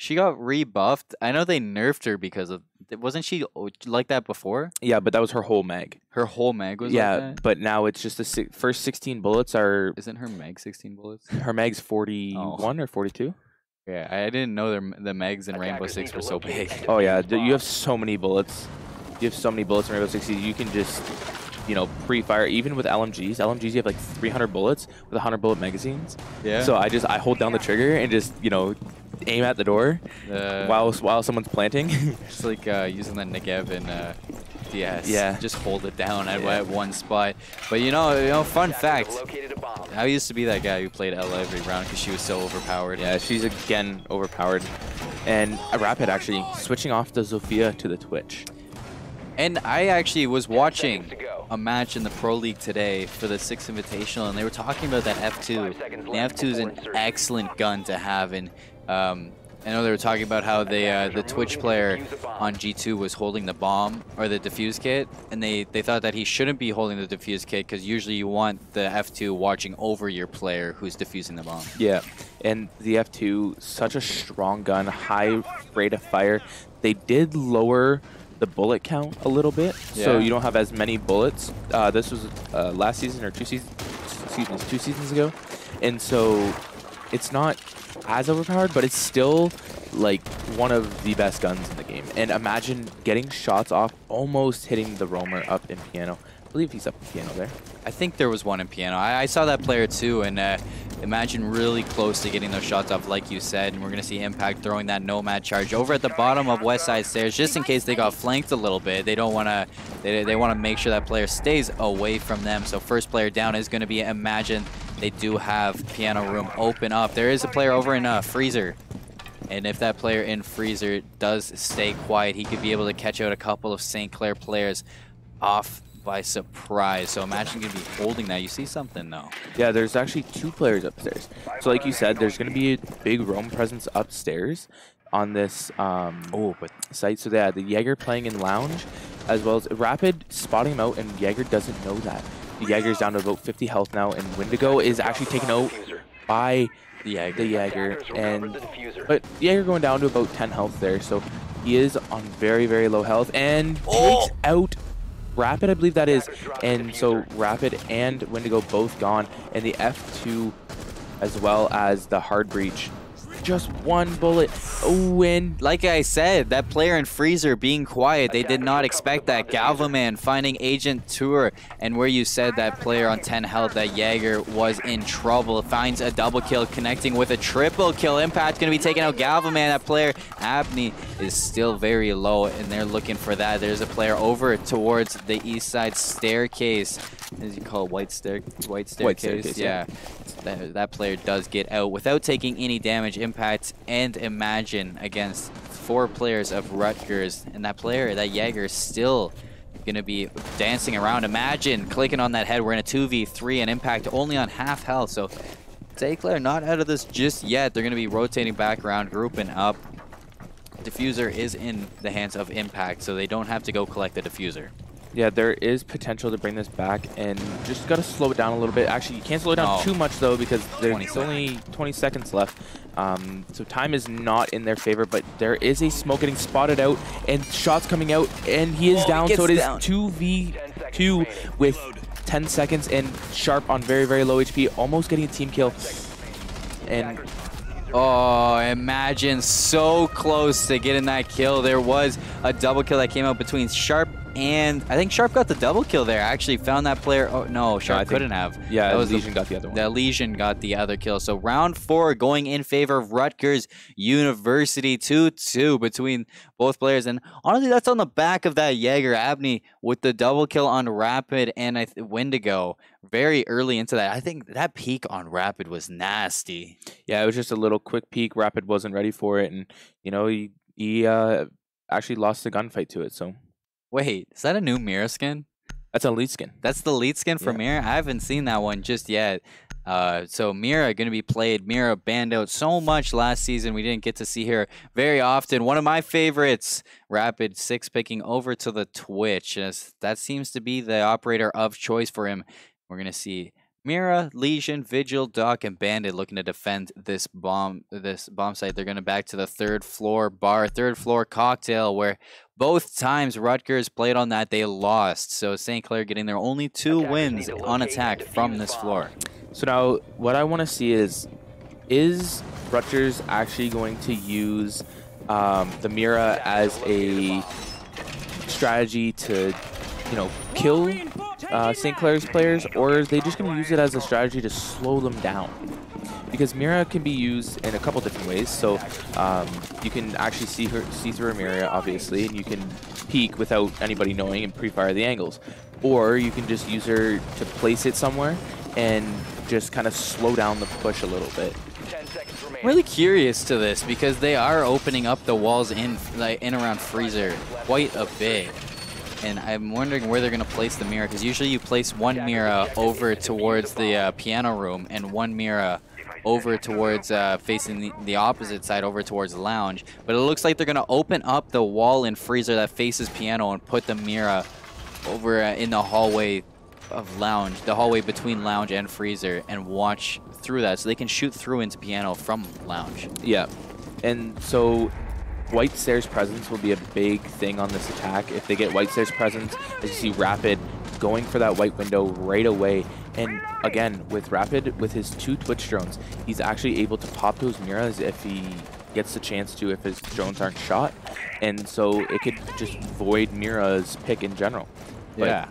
She got rebuffed. I know they nerfed her because of... Wasn't she like that before? Yeah, but that was her whole mag. Her whole mag was like that? But now it's just the first 16 bullets are... Isn't her mag 16 bullets? Her mag's 41 or 42. Yeah, I didn't know the mags in Rainbow Six were so big. Oh yeah, you have so many bullets. You have so many bullets in Rainbow Six. You can just, pre-fire. Even with LMGs, you have like 300 bullets with 100 bullet magazines. Yeah. So I hold down the trigger and just, aim at the door while someone's planting. It's like using the Negev in DS. Yeah. Just hold it down at one spot. But fun fact. I used to be that guy who played Ella every round because she was so overpowered. Yeah, she's again overpowered. And a Rapid actually switching off the Zofia to the Twitch. And I actually was watching a match in the Pro League today for the 6th Invitational, and they were talking about that F2. The F2 is an excellent gun to have, and I know they were talking about how the Twitch player on G2 was holding the bomb or the defuse kit, and they thought that he shouldn't be holding the defuse kit because usually you want the F2 watching over your player who's defusing the bomb. Yeah, and the F2, such a strong gun, high rate of fire. They did lower the bullet count a little bit, so you don't have as many bullets. This was last season or 2 seasons ago, and so it's not as overpowered, but it's still like one of the best guns in the game. And imagine getting shots off, almost hitting the roamer up in piano. I believe he's up in piano there. I think there was one in piano. I saw that player too, and imagine really close to getting those shots off, like you said. And we're going to see Impact throwing that Nomad charge over at the bottom of West Side Stairs, just in case they got flanked a little bit. They don't want to. They want to make sure that player stays away from them. So first player down is going to be Imagine. They do have piano room open up. There is a player over in Freezer. And if that player in Freezer does stay quiet, he could be able to catch out a couple of St. Clair players off by surprise. So Imagine going to be holding that. You see something though. Yeah, there's actually 2 players upstairs. So like you said, there's going to be a big roam presence upstairs on this site. So yeah, the Jaeger playing in lounge, as well as Rapid spotting him out, and Jaeger doesn't know that. The Jaeger's down to about 50 health now, and Wendigo is actually taken out by the Jaeger. But Jaeger going down to about 10 health there, so he is on very, very low health, and takes out Rapid, I believe that is. And so Rapid and Wendigo both gone, and the F2 as well as the Hard Breach. Just 1 bullet. Oh, and like I said, that player in Freezer being quiet, they did not expect that. Galvaman finding Agent Tour, and where you said that player on 10 health, that Jaeger was in trouble, finds a double kill, connecting with a triple kill. Impact going to be taking out Galvaman. That player, Abney, is still very low, and they're looking for that. There's a player over towards the east side staircase, as you call it, white staircase. Yeah. That player does get out without taking any damage. Impact and Imagine against 4 players of Rutgers, and that player, that Jaeger, still gonna be dancing around. Imagine clicking on that head. We're in a 2v3 and Impact only on half health. So Clair not out of this just yet. They're gonna be rotating back around, grouping up. Diffuser is in the hands of Impact, so they don't have to go collect the diffuser. Yeah, there is potential to bring this back, and just got to slow it down a little bit. Actually, you can't slow it down too much, though, because there's only 20 seconds left. So time is not in their favor, but there is a smoke getting spotted out, and shots coming out, and he is down. So it is 2v2 with 10 seconds, and Sharp on very, very low HP, almost getting a team kill. And oh, imagine so close to getting that kill. There was a double kill that came out between Sharp and I think Sharp got the double kill there. Actually found that player. Oh, no, Sharp couldn't have. Yeah, that was Legion got the other one. The Legion got the other kill. So round 4 going in favor of Rutgers University, 2-2 between both players. And honestly, that's on the back of that Jaeger Abney with the double kill on Rapid and Wendigo very early into that. I think that peak on Rapid was nasty. Yeah, it was just a little quick peek. Rapid wasn't ready for it, and you know he actually lost the gunfight to it. So wait, is that a new Mira skin? That's a lead skin. That's the lead skin for Mira? I haven't seen that one just yet. So Mira going to be played. Mira banned out so much last season. We didn't get to see her very often. One of my favorites, Rapid 6 picking over to the Twitch. As that seems to be the operator of choice for him. We're going to see Mira, Legion, Vigil, Doc, and Bandit looking to defend this bomb site. They're going to back to the third floor bar, third floor cocktail, where both times Rutgers played on that, they lost. So St. Clair getting their only 2 wins on attack from this floor. So now what I want to see is Rutgers actually going to use the Mira as a strategy to, you know, kill St. Clair's players, or are they just going to use it as a strategy to slow them down? Because Mira can be used in a couple different ways. So you can actually see through a Mira, obviously, and you can peek without anybody knowing and pre-fire the angles. Or you can just use her to place it somewhere and just kind of slow down the push a little bit. I'm really curious to this because they are opening up the walls in around Freezer quite a bit. And I'm wondering where they're going to place the Mira, because usually you place one Mira over towards the piano room and one Mira over towards facing the opposite side over towards the lounge. But it looks like they're going to open up the wall in Freezer that faces piano and put the Mira over in the hallway of lounge, the hallway between lounge and Freezer, and watch through that so they can shoot through into piano from lounge. Yeah, and so White Stairs presence will be a big thing on this attack. If they get White Stairs presence, as you see Rapid going for that white window right away. And again, with Rapid, with his 2 Twitch drones, he's actually able to pop those Miras if he gets the chance to, if his drones aren't shot. And so it could just void Mira's pick in general. But yeah.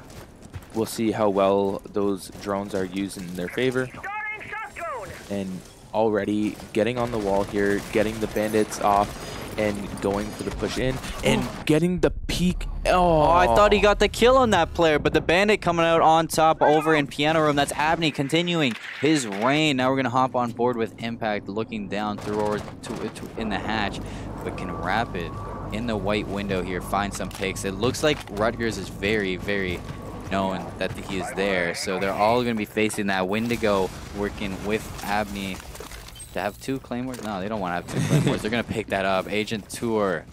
We'll see how well those drones are used in their favor. And already getting on the wall here, getting the bandits off, and going for the push in, and getting the peek. Oh, I thought he got the kill on that player, but the bandit coming out on top over in piano room. That's Abney continuing his reign. Now we're going to hop on board with Impact, looking down through or in the hatch. But can Rapid, in the white window here, find some picks? It looks like Rutgers is very, very known that he is there. So they're all going to be facing that Wendigo, working with Abney. To have 2 claymores? No, they don't want to have 2 claymores. They're going to pick that up. Agent Tour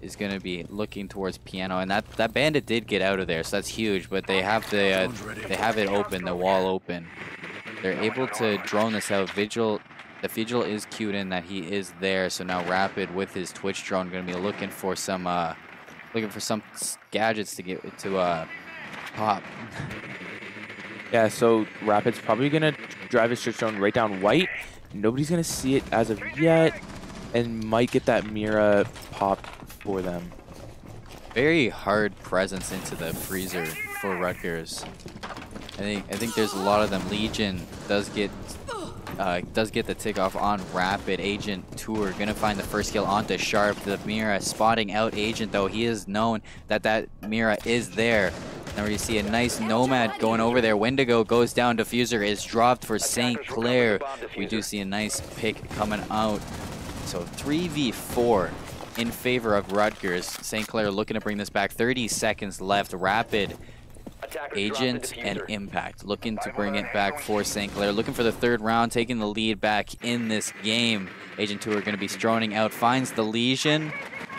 is going to be looking towards piano, and that bandit did get out of there, so that's huge. But they have they have it open, the wall open. They're able to drone this out. The Vigil is cued in that he is there. So now Rapid with his Twitch drone going to be looking for some gadgets to get to pop. Yeah, so Rapid's probably going to drive his Twitch drone right down white. Nobody's going to see it as of yet, and might get that Mira pop for them. Very hard presence into the Freezer for Rutgers. I think there's a lot of them. Legion does get the tick off on Rapid. Agent Tour gonna find the first kill onto Sharp. The Mira spotting out Agent, though. He is known that Mira is there. Now you see a nice Nomad going over there. Wendigo goes down. Diffuser is dropped for St. Clair. We do see a nice pick coming out. So 3v4 in favor of Rutgers. St. Clair looking to bring this back. 30 seconds left. Rapid, Agent, and Impact looking to bring it back for St. Clair. Looking for the third round, taking the lead back in this game. Agent 2 are going to be stroning out. Finds the Legion,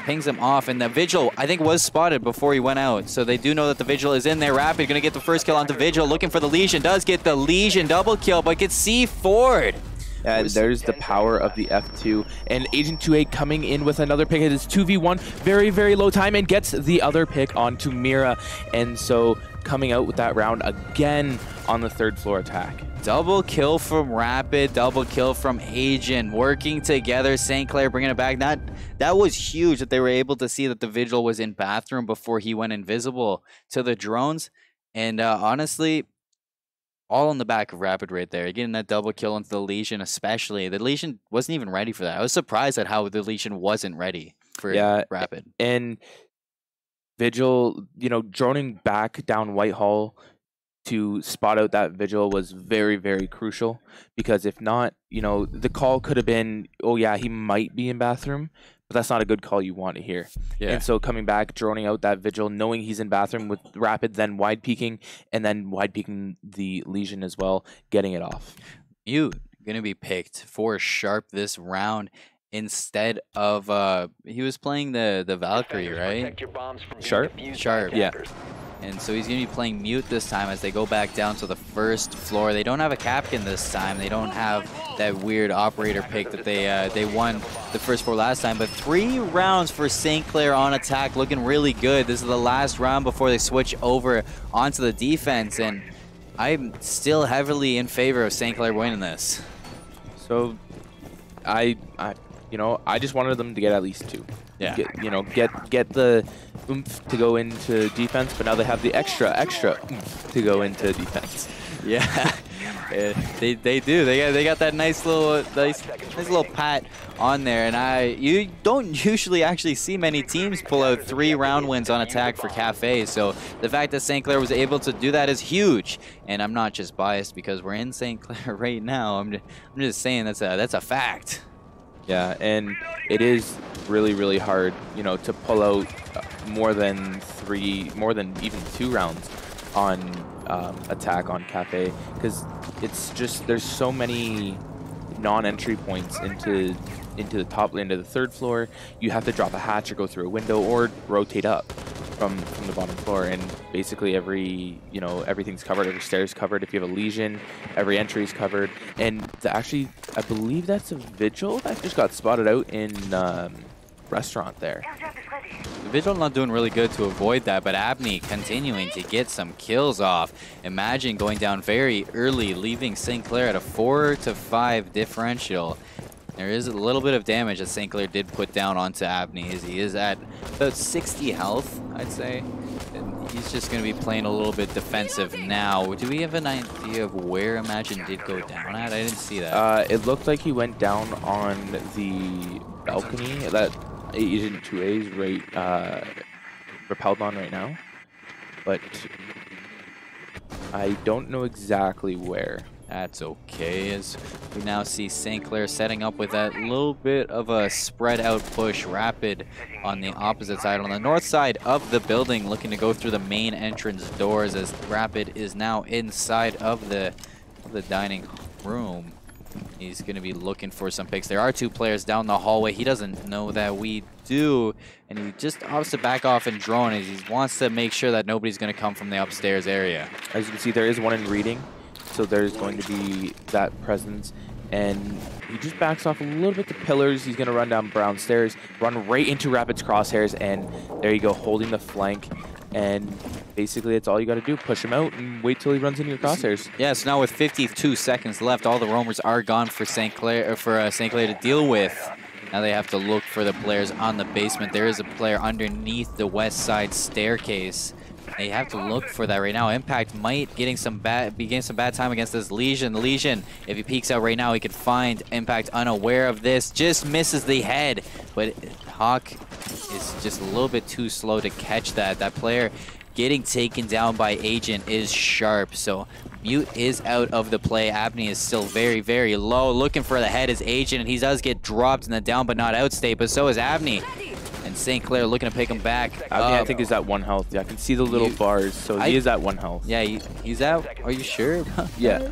pings him off, and the Vigil, I think, was spotted before he went out. So they do know that the Vigil is in there. Rapid going to get the first kill onto Vigil. Looking for the Legion. Does get the Legion double kill, but gets C4'd. And there's the power of the F2. And Agent 2A coming in with another pick. It is 2v1. Very, very low time, and gets the other pick onto Mira. And so coming out with that round again on the third floor attack. Double kill from Rapid, double kill from Agent, working together. St. Clair bringing it back. That was huge that they were able to see that the Vigil was in bathroom before he went invisible to the drones. And honestly, all on the back of Rapid right there. Getting that double kill into the Legion especially. The Legion wasn't even ready for that. I was surprised at how the Legion wasn't ready for Rapid. And Vigil, droning back down Whitehall to spot out that Vigil was very, very crucial, because if not, the call could have been, oh yeah, he might be in bathroom, but that's not a good call you want to hear. Yeah. And so coming back, droning out that Vigil, knowing he's in bathroom with Rapid, then wide peeking, and then wide peeking the Legion as well, getting it off. Mute going to be picked for Sharp this round instead of, he was playing the Valkyrie, right? Sharp? Sharp. Yeah. And so he's going to be playing Mute this time as they go back down to the first floor. They don't have a Capkin this time. They don't have that weird operator pick that they won the first floor last time. But 3 rounds for St. Clair on attack, looking really good. This is the last round before they switch over onto the defense. And I'm still heavily in favor of St. Clair winning this. So I just wanted them to get at least 2. Yeah. Get the oomph to go into defense, but now they have the extra oomph to go into defense. Yeah, they do. They got that nice little pat on there, and you don't usually actually see many teams pull out 3 round wins on attack for Cafe. So the fact that St. Clair was able to do that is huge. And I'm not just biased because we're in St. Clair right now. I'm just saying that's a fact. Yeah, and it is really, really hard, to pull out more than even 2 rounds on attack on Cafe, because it's just, there's so many non-entry points into the top lane, into the third floor. You have to drop a hatch or go through a window or rotate up from the bottom floor, and basically everything's covered. Every stair's covered. If you have a Legion, every entry's covered. And actually, I believe that's a Vigil that just got spotted out in restaurant there. The Vigil not doing really good to avoid that, but Abney continuing to get some kills off. Imagine going down very early, leaving St. Clair at a 4-5 differential. There is a little bit of damage that St. Clair did put down onto Abney. He is at about 60 health, I'd say. And he's just going to be playing a little bit defensive now. Do we have an idea of where Imagine did go down at? I didn't see that. It looked like he went down on the balcony that Agent 2A is repelled on right now. But I don't know exactly where. That's okay, as we now see St. Clair setting up with that little bit of a spread out push. Rapid on the opposite side, on the north side of the building, looking to go through the main entrance doors, as Rapid is now inside of the dining room. He's going to be looking for some picks. There are 2 players down the hallway. He doesn't know that we do, and he just opts to back off and drone as he wants to make sure that nobody's going to come from the upstairs area. As you can see, there is one in reading. So there's going to be that presence, and he just backs off a little bit to pillars. He's going to run down brown stairs, run right into Rapid's crosshairs, and there you go, holding the flank. And basically, it's all you got to do. Push him out and wait till he runs into your crosshairs. Yeah, so now with 52 seconds left, all the roamers are gone for St. Clair, St. Clair to deal with. Now they have to look for the players on the basement. There is a player underneath the west side staircase. They have to look for that right now. Impact might be getting some bad time against this Legion. The Legion, if he peeks out right now, he could find Impact unaware of this. Just misses the head, but Hawk is just a little bit too slow to catch that. That player getting taken down by Agent is Sharp, so Mute is out of the play. Abney is still very, very low. Looking for the head is Agent, and he does get dropped in the down but not out state, but so is Abney. And St. Clair looking to pick him back. I think he's at 1 health. Yeah, I can see the little bars, so he is at 1 health. Yeah, he's at. Are you sure? Yeah.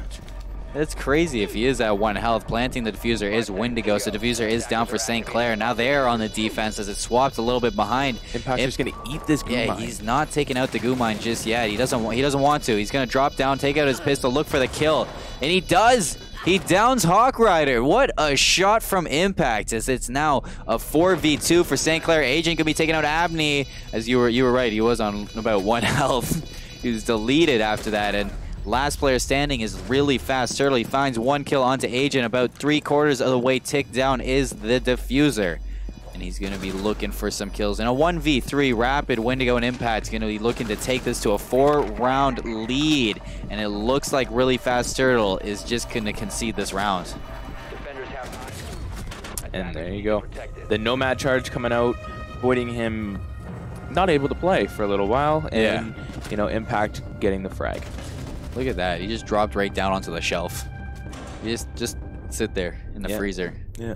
That's crazy if he is at 1 health. Planting the diffuser is Wendigo, so diffuser is down for St. Clair. Now they're on the defense as it swaps a little bit behind. Impactor's going to eat this goo mine. Yeah, he's not taking out the goo mine just yet. He doesn't want to. He's going to drop down, take out his pistol, look for the kill. And he does! He downs Hawk Rider. What a shot from Impact, as it's now a 4v2 for St. Clair. Agent going to be taking out Abney, as you were right. He was on about 1 health. He was deleted after that, and last player standing is really fast. Turtle, he finds 1 kill onto Agent. About 3/4 of the way ticked down is the diffuser. And he's going to be looking for some kills. In a 1v3, Rapid, Wendigo, and Impact's going to be looking to take this to a 4-round lead. And it looks like Really Fast Turtle is just going to concede this round. And there you go. The Nomad charge coming out, avoiding him not able to play for a little while. And, you know, Impact getting the frag. Look at that. He just dropped right down onto the shelf. You just sit there in the freezer. Yeah.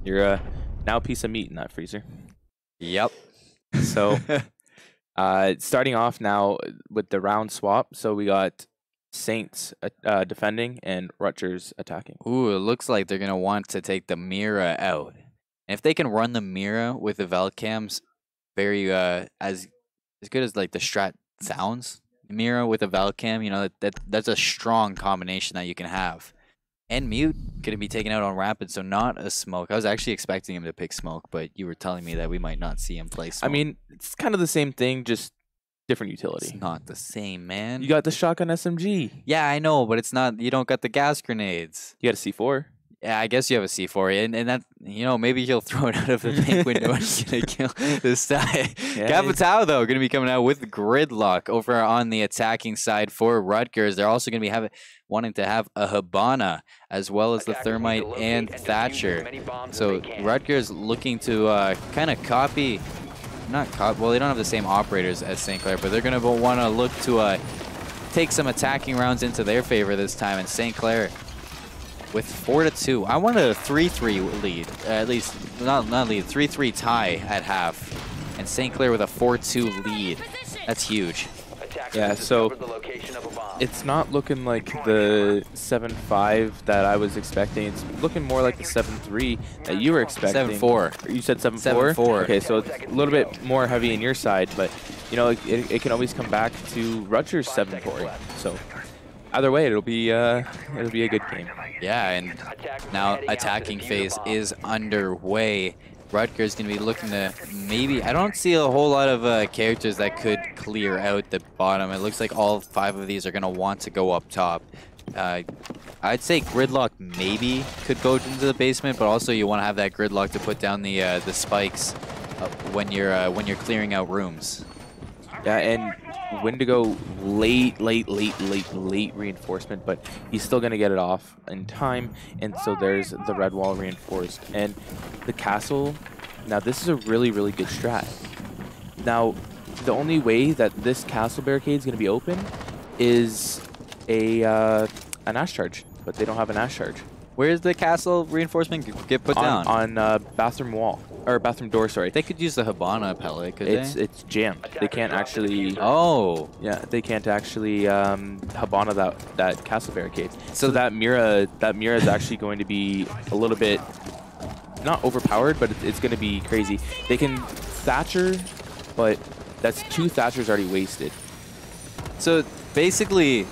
You're now a piece of meat in that freezer. Yep. So, starting off now with the round swap. So we got Saints defending and Rutgers attacking. Ooh, it looks like they're going to want to take the Mira out. And if they can run the Mira with the Velcams very as good as like the strat sounds, Mira with a Velcam, you know, that's a strong combination that you can have. And Mute going to be taken out on Rapid, so not a Smoke. I was actually expecting him to pick Smoke, but you were telling me that we might not see him play Smoke. I mean, it's kind of the same thing, just different utility. It's not the same, man. You got the shotgun SMG. Yeah, I know, but it's not. You don't got the gas grenades. You got a C4. Yeah, I guess you have a C4, and that, you know, maybe he'll throw it out of the pink window and he's gonna kill this guy. Yeah, Capitao, though, gonna be coming out with Gridlock over on the attacking side for Rutgers. They're also gonna be wanting to have a Habana as well as the Thermite and Thatcher. So Rutgers looking to kind of copy, well, they don't have the same operators as St. Clair, but they're gonna want to look to take some attacking rounds into their favor this time. And St. Clair with 4-2. I wanted a 3-3 lead, at least not lead, 3-3 tie at half, and St. Clair with a 4-2 lead. That's huge. Yeah, so it's not looking like the 7-5 that I was expecting. It's looking more like the 7-3 that you were expecting. 7-4. You said 7-4? 7-4. Okay, so it's a little bit more heavy in your side, but you know it can always come back to Rutgers 7-4. So either way, it'll be a good game. Yeah, and now attacking phase is underway. Rutgers going to be looking to maybe, I don't see a whole lot of characters that could clear out the bottom. It looks like all 5 of these are going to want to go up top. I'd say Gridlock maybe could go into the basement, but also you want to have that Gridlock to put down the spikes when you're clearing out rooms. Yeah, and Wendigo late reinforcement, but he's still gonna get it off in time, and so there's the red wall reinforced. And the castle, now this is a really good strat. Now the only way that this castle barricade is gonna be open is an Ash charge, but they don't have an Ash charge. Where's the castle reinforcement get put down? On bathroom wall. Or bathroom door, sorry. They could use the Habana pellet, could they? It's jammed. They can't actually... Oh. Yeah, they can't actually Habana that castle barricade. So that Mira is actually going to be a little bit... not overpowered, but it's going to be crazy. They can Thatcher, but that's 2 Thatchers already wasted. So basically,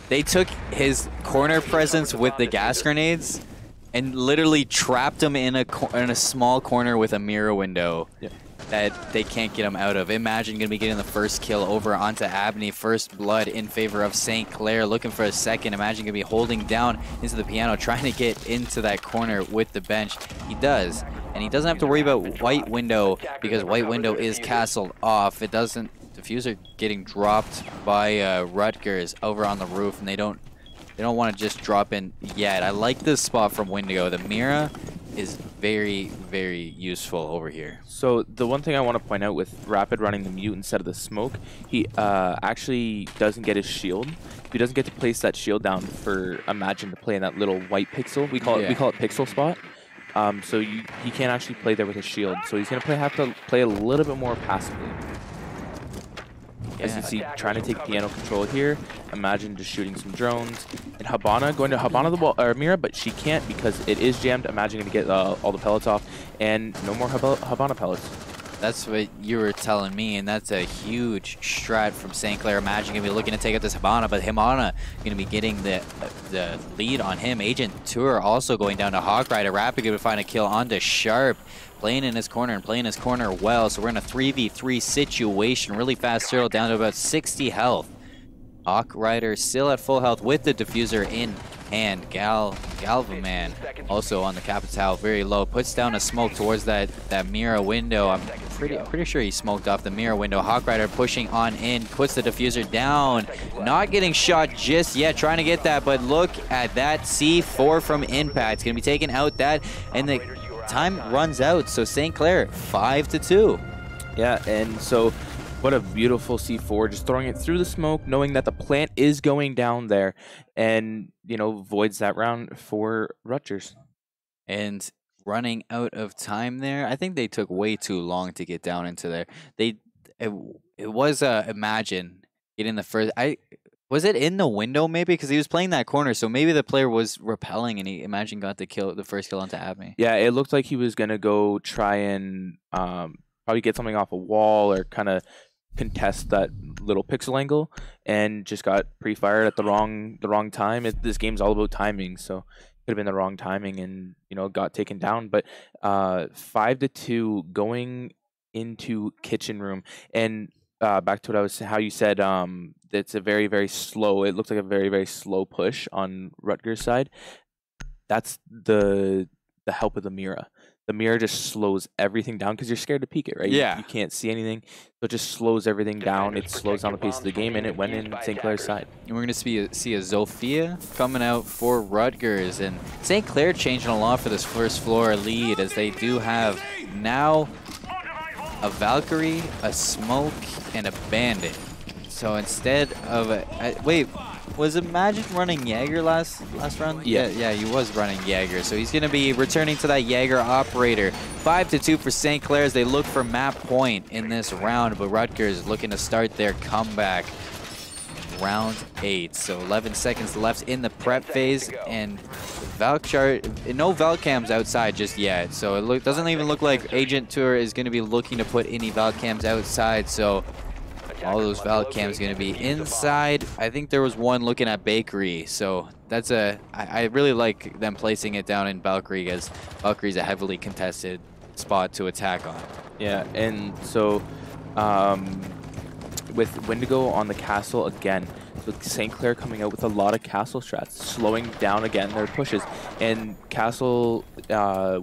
they took his corner presence with the gas grenades and literally trapped him in a small corner with a mirror window that they can't get him out of. Imagine going to be getting the first kill over onto Abney. First blood in favor of St. Clair, looking for a second. Imagine going to be holding down into the piano, trying to get into that corner with the bench. He does, and he doesn't have to worry about White Window because White Window is castled off. It doesn't. Diffuser getting dropped by Rutgers over on the roof, and they don't want to just drop in yet. I like this spot from Wendigo. The Mira is very useful over here. So the one thing I want to point out with Rapid running the Mute instead of the Smoke, he actually doesn't get his shield. He doesn't get to place that shield down for Imagine to play in that little white pixel. We call it pixel spot. So he can't actually play there with a shield. So he's going to have to play a little bit more passively. As you see, trying to take piano control here. Imagine just shooting some drones. And Habana going to Habana the wall, or Mira, but she can't because it is jammed. Imagine going to get all the pellets off. And no more Habana pellets. That's what you were telling me, and that's a huge strat from St. Clair. Imagine going to be looking to take out this Habana, but Habana going to be getting the lead on him. Agent Tour also going down to Hawk Rider. Rapid going to find a kill onto Sharp, playing in his corner and playing his corner well. So we're in a 3v3 situation. Really fast turtle down to about 60 health. Hawk Rider still at full health with the diffuser in hand. Galvaman also on the Capital, very low. Puts down a smoke towards that Mira window. I'm pretty sure he smoked off the Mira window. Hawk Rider pushing on in, puts the diffuser down. Not getting shot just yet, trying to get that, but look at that C4 from Impact. It's going to be taken out that, and the time runs out. So St. Clair 5-2. Yeah, and so what a beautiful C4, just throwing it through the smoke, knowing that the plant is going down there, and, you know, voids that round for Rutgers. And running out of time there, I think they took way too long to get down into there. It was Imagine getting the first. Was it in the window maybe, because he was playing that corner, so maybe the player was repelling and he Imagine got the first kill onto Abney. Yeah, it looked like he was gonna go try and probably get something off a wall or kind of contest that little pixel angle, and just got pre-fired at the wrong time. This game's all about timing, so could have been the wrong timing, and, you know, got taken down. But 5-2 going into kitchen room. And back to how you said it's a very, very slow, it looks like a very, very slow push on Rutgers side. That's the help of the Mira. The Mira just slows everything down because you're scared to peek it, right? Yeah. You can't see anything. So it just slows everything down. It slows down the pace of the game, and it went in St. Clair's side. And we're going to see a Zofia coming out for Rutgers. And St. Clair changing a lot for this first floor lead, as they do have now a Valkyrie, a Smoke, and a Bandit. So instead of wait, was Imagine running Jaeger last round? Yeah, he was running Jaeger. So he's going to be returning to that Jaeger operator. 5-2 for St. Clair as they look for map point in this round, but Rutgers looking to start their comeback. Round 8. So 11 seconds left in the prep phase, and no Valcams outside just yet. So it doesn't even look like Agent Tour is going to be looking to put any Valcams outside. So all those Valcams going to be inside. I think there was one looking at Bakery. So that's I really like them placing it down in Valkyrie, as Valkyrie's a heavily contested spot to attack on. Yeah, and so with Wendigo on the castle again, so St. Clair coming out with a lot of castle strats, slowing down again their pushes, and castle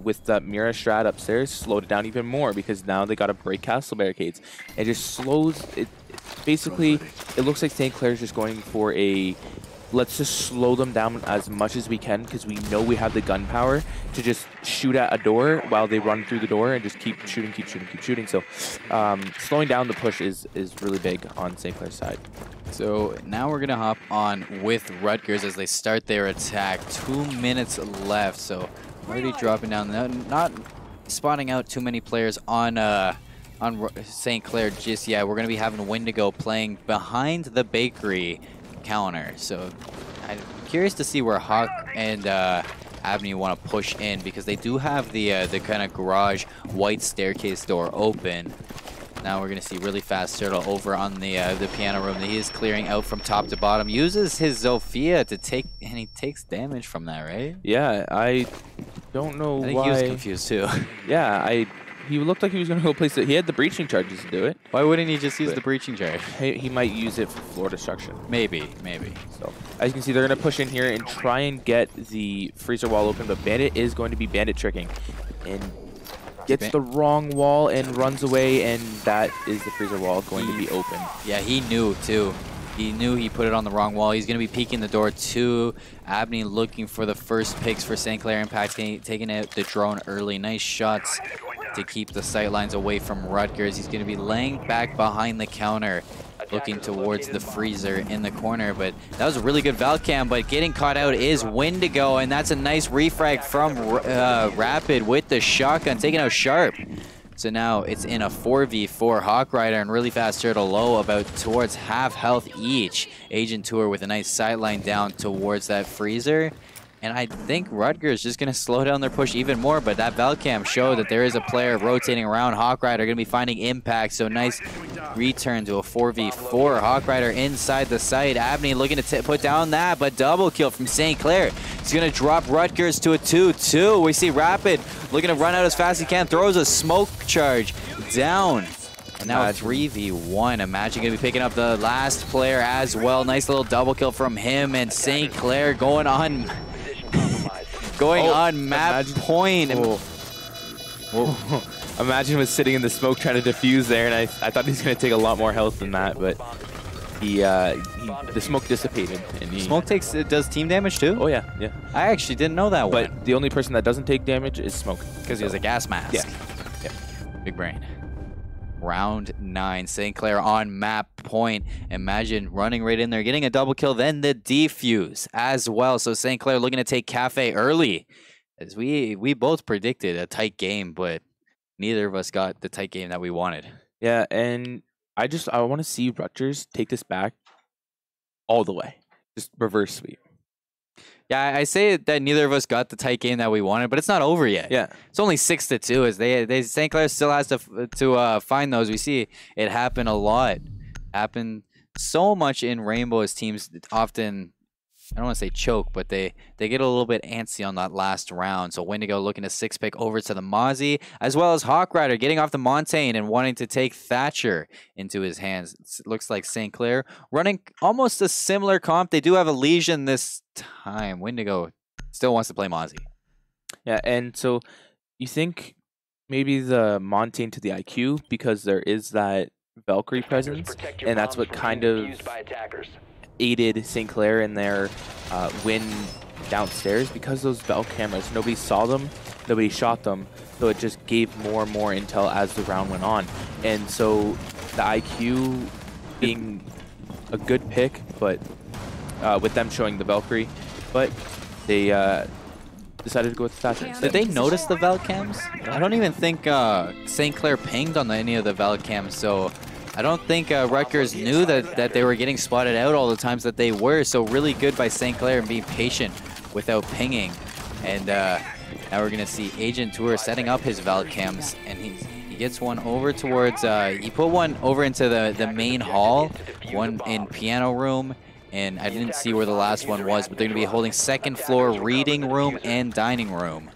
with that Mira strat upstairs slowed it down even more, because now they got to break castle barricades. It just slows it. Basically, it looks like St. Clair's just going for a, let's just slow them down as much as we can, because we know we have the gun power to just shoot at a door while they run through the door and just keep shooting, keep shooting, keep shooting. So slowing down the push is really big on St. Clair's side. So now we're going to hop on with Rutgers as they start their attack. 2 minutes left, so already dropping down. Not spotting out too many players on St. Clair just yet. We're going to be having Wendigo playing behind the Bakery counter. So I'm curious to see where Hawk and Abney want to push in, because they do have the kind of garage white staircase door open. Now we're going to see really fast turtle over on the piano room. He is clearing out from top to bottom. Uses his Zofia to take, and he takes damage from that, right? Yeah, I don't know why. I think he was confused too. Yeah, he looked like he was going to go place it. He had the breaching charges to do it. Why wouldn't he just use the breaching charge? He might use it for floor destruction. Maybe. So as you can see, they're going to push in here and try and get the freezer wall open, but Bandit is going to be bandit tricking, and gets the wrong wall and runs away, and that is the freezer wall going to be open. Yeah, he knew too. He knew he put it on the wrong wall. He's going to be peeking the door too. Abney looking for the first picks for St. Clair Impact, taking out the drone early. Nice shots to keep the sight lines away from Rutgers. He's going to be laying back behind the counter. looking towards the freezer in the corner. But that was a really good Valcam, but getting caught out is Wendigo, and that's a nice refrag from Rapid with the shotgun, taking out Sharp. So now it's in a 4v4. Hawk Rider and Really Fast Turtle low, about towards half health each. Agent Tour with a nice sideline down towards that freezer. And I think Rutgers just going to slow down their push even more, but that Valcam showed that there is a player rotating around. Hawk Rider going to be finding impact, so nice return to a 4v4. Hawk Rider inside the site. Abney looking to put down that, but double kill from St. Clair. He's going to drop Rutgers to a 2-2. We see Rapid looking to run out as fast as he can, throws a smoke charge down. And now a 3v1. Imagine going to be picking up the last player as well. Nice little double kill from him, and St. Clair going on map point. Imagine was sitting in the smoke trying to defuse there, and I thought he was going to take a lot more health than that, but the smoke dissipated. And Smoke does team damage too? Oh yeah. I actually didn't know that one. But the only person that doesn't take damage is Smoke. Because he has a gas mask. Yeah. Big brain. Round 9, St. Clair on map point. Imagine running right in there, getting a double kill, then the defuse as well. So St. Clair looking to take Cafe early. As we both predicted a tight game, but neither of us got the tight game that we wanted. Yeah, and I want to see Rutgers take this back all the way. Just reverse sweep. Yeah, I say that neither of us got the tight game that we wanted, but it's not over yet. Yeah, it's only 6-2. As St. Clair still has to find those. We see it happen a lot, happen so much in Rainbow as teams often, I don't want to say choke, but they get a little bit antsy on that last round. So Wendigo looking to 6-pick over to the Mozzie, as well as Hawk Rider getting off the Montaigne and wanting to take Thatcher into his hands. It looks like St. Clair running almost a similar comp. They do have a Legion this time. Wendigo still wants to play Mozzie. Yeah, and so you think maybe the Montaigne to the IQ, because there is that Valkyrie presence, and that's what kind of aided St. Clair in their win downstairs, because those Bell cameras, nobody saw them, nobody shot them, so it just gave more and more intel as the round went on. And so the IQ being a good pick, but with them showing the Valkyrie, but they decided to go with Thatcher. Did they notice the Valcams? I don't even think St. Clair pinged on any of the Valcams, so I don't think Rutgers knew that they were getting spotted out all the times that they were. So really good by St. Clair and being patient without pinging. And now we're going to see Agent Tour setting up his Valcams, and he gets one over towards, he put one over into the main hall, one in piano room, and I didn't see where the last one was, but they're going to be holding second floor reading room and dining room.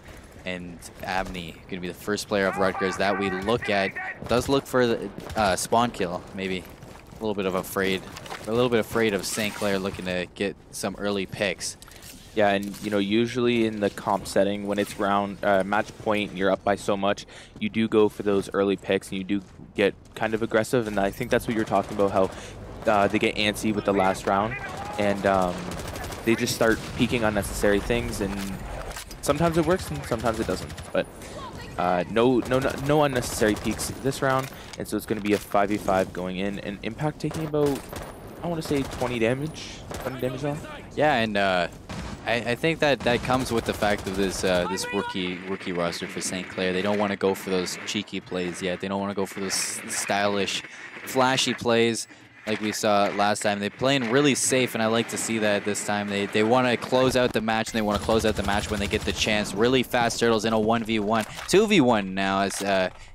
And Abney going to be the first player of Rutgers that we look at. Does look for the spawn kill, maybe a little bit afraid of St. Clair looking to get some early picks. Yeah, and you know, usually in the comp setting, when it's round match point and you're up by so much, you do go for those early picks and you do get kind of aggressive. And I think that's what you're talking about, how they get antsy with the last round, and they just start peeking unnecessary things, and sometimes it works and sometimes it doesn't. But no unnecessary peeks this round, and so it's going to be a 5v5 going in, and Impact taking about, I want to say 20 damage off. Yeah, and I think that comes with the fact of this rookie roster for St. Clair. They don't want to go for those cheeky plays yet. They don't want to go for those stylish, flashy plays like we saw last time. They're playing really safe, and I like to see that this time. They want to close out the match, and they want to close out the match when they get the chance. Really fast Turtles in a 1v1. 2v1 now, as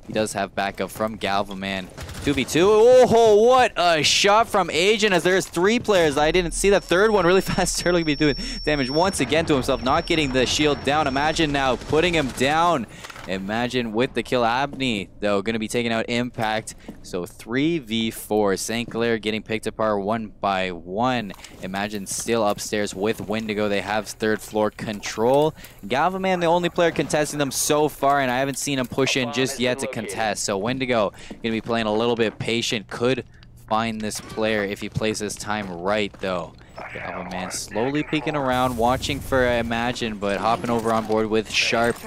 he does have backup from Galvaman. 2v2. Oh, what a shot from Agent, as there's 3 players. I didn't see that third one. Really fast Turtle be doing damage once again to himself, not getting the shield down. Imagine now putting him down. Imagine with the kill. Abney, though, going to be taking out Impact. So 3v4. St. Clair getting picked apart 1 by 1. Imagine still upstairs with Wendigo. They have third floor control. Galvaman, the only player contesting them so far, and I haven't seen him push in just yet to contest. So Wendigo going to be playing a little bit patient. Could find this player if he plays his time right, though. Galvaman slowly peeking around, watching for Imagine, but hopping over on board with Sharp.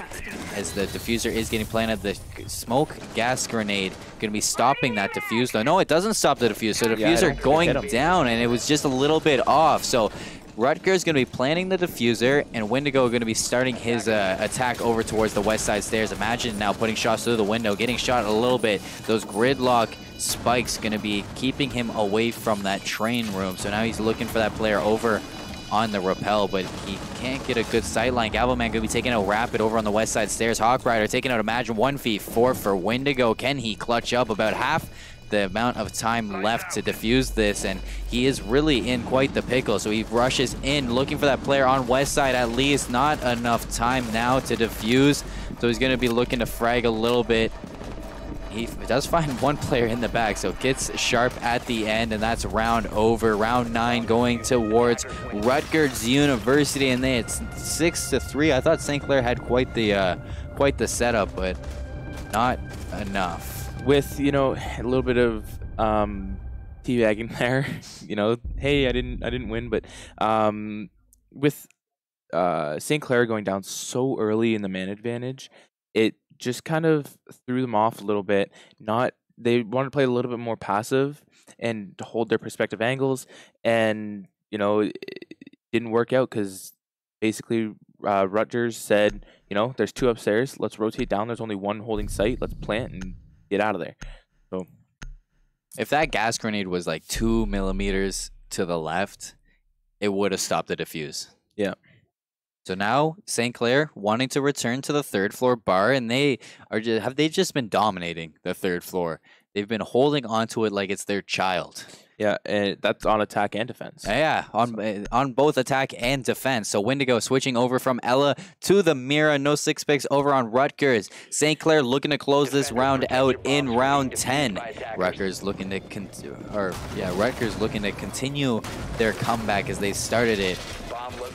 as the diffuser is getting planted. The smoke gas grenade going to be stopping that diffuse. Though no, it doesn't stop the diffuse. So the diffuser going down, and it was just a little bit off. So Rutgers going to be planting the diffuser, and Wendigo going to be starting his attack over towards the west side stairs. Imagine now putting shots through the window, getting shot a little bit. Those gridlock spikes going to be keeping him away from that train room. So now he's looking for that player over on the rappel, but he can't get a good sight line. Gavelman going to be taking out Rapid over on the west side stairs. Hawk Rider taking out Imagine 1v4 for Wendigo. Can he clutch up about half the amount of time left to defuse this? And he is really in quite the pickle, so he rushes in looking for that player on west side. At least not enough time now to defuse, so he's going to be looking to frag a little bit. He does find one player in the back, so gets Sharp at the end, and that's round over. Round 9 going towards Rutgers University, and it's 6-3. I thought St. Clair had quite the setup, but not enough. With, you know, a little bit of teabagging there, you know, hey, I didn't win, but with St. Clair going down so early in the man advantage, it just kind of threw them off a little bit. They wanted to play a little bit more passive and hold their perspective angles, and you know, it didn't work out because basically Rutgers said, you know, there's 2 upstairs, let's rotate down. There's only 1 holding site. Let's plant and get out of there. So if that gas grenade was like 2 millimeters to the left, it would have stopped the defuse. Yeah. So now St. Clair wanting to return to the 3rd floor bar, and they've just been dominating the 3rd floor. They've been holding onto it like it's their child. Yeah, and that's on attack and defense. Yeah, on both attack and defense. So Wendigo switching over from Ella to the Mira. No 6-picks over on Rutgers. St. Clair looking to close this round out in round 10. Rutgers looking to continue their comeback as they started it.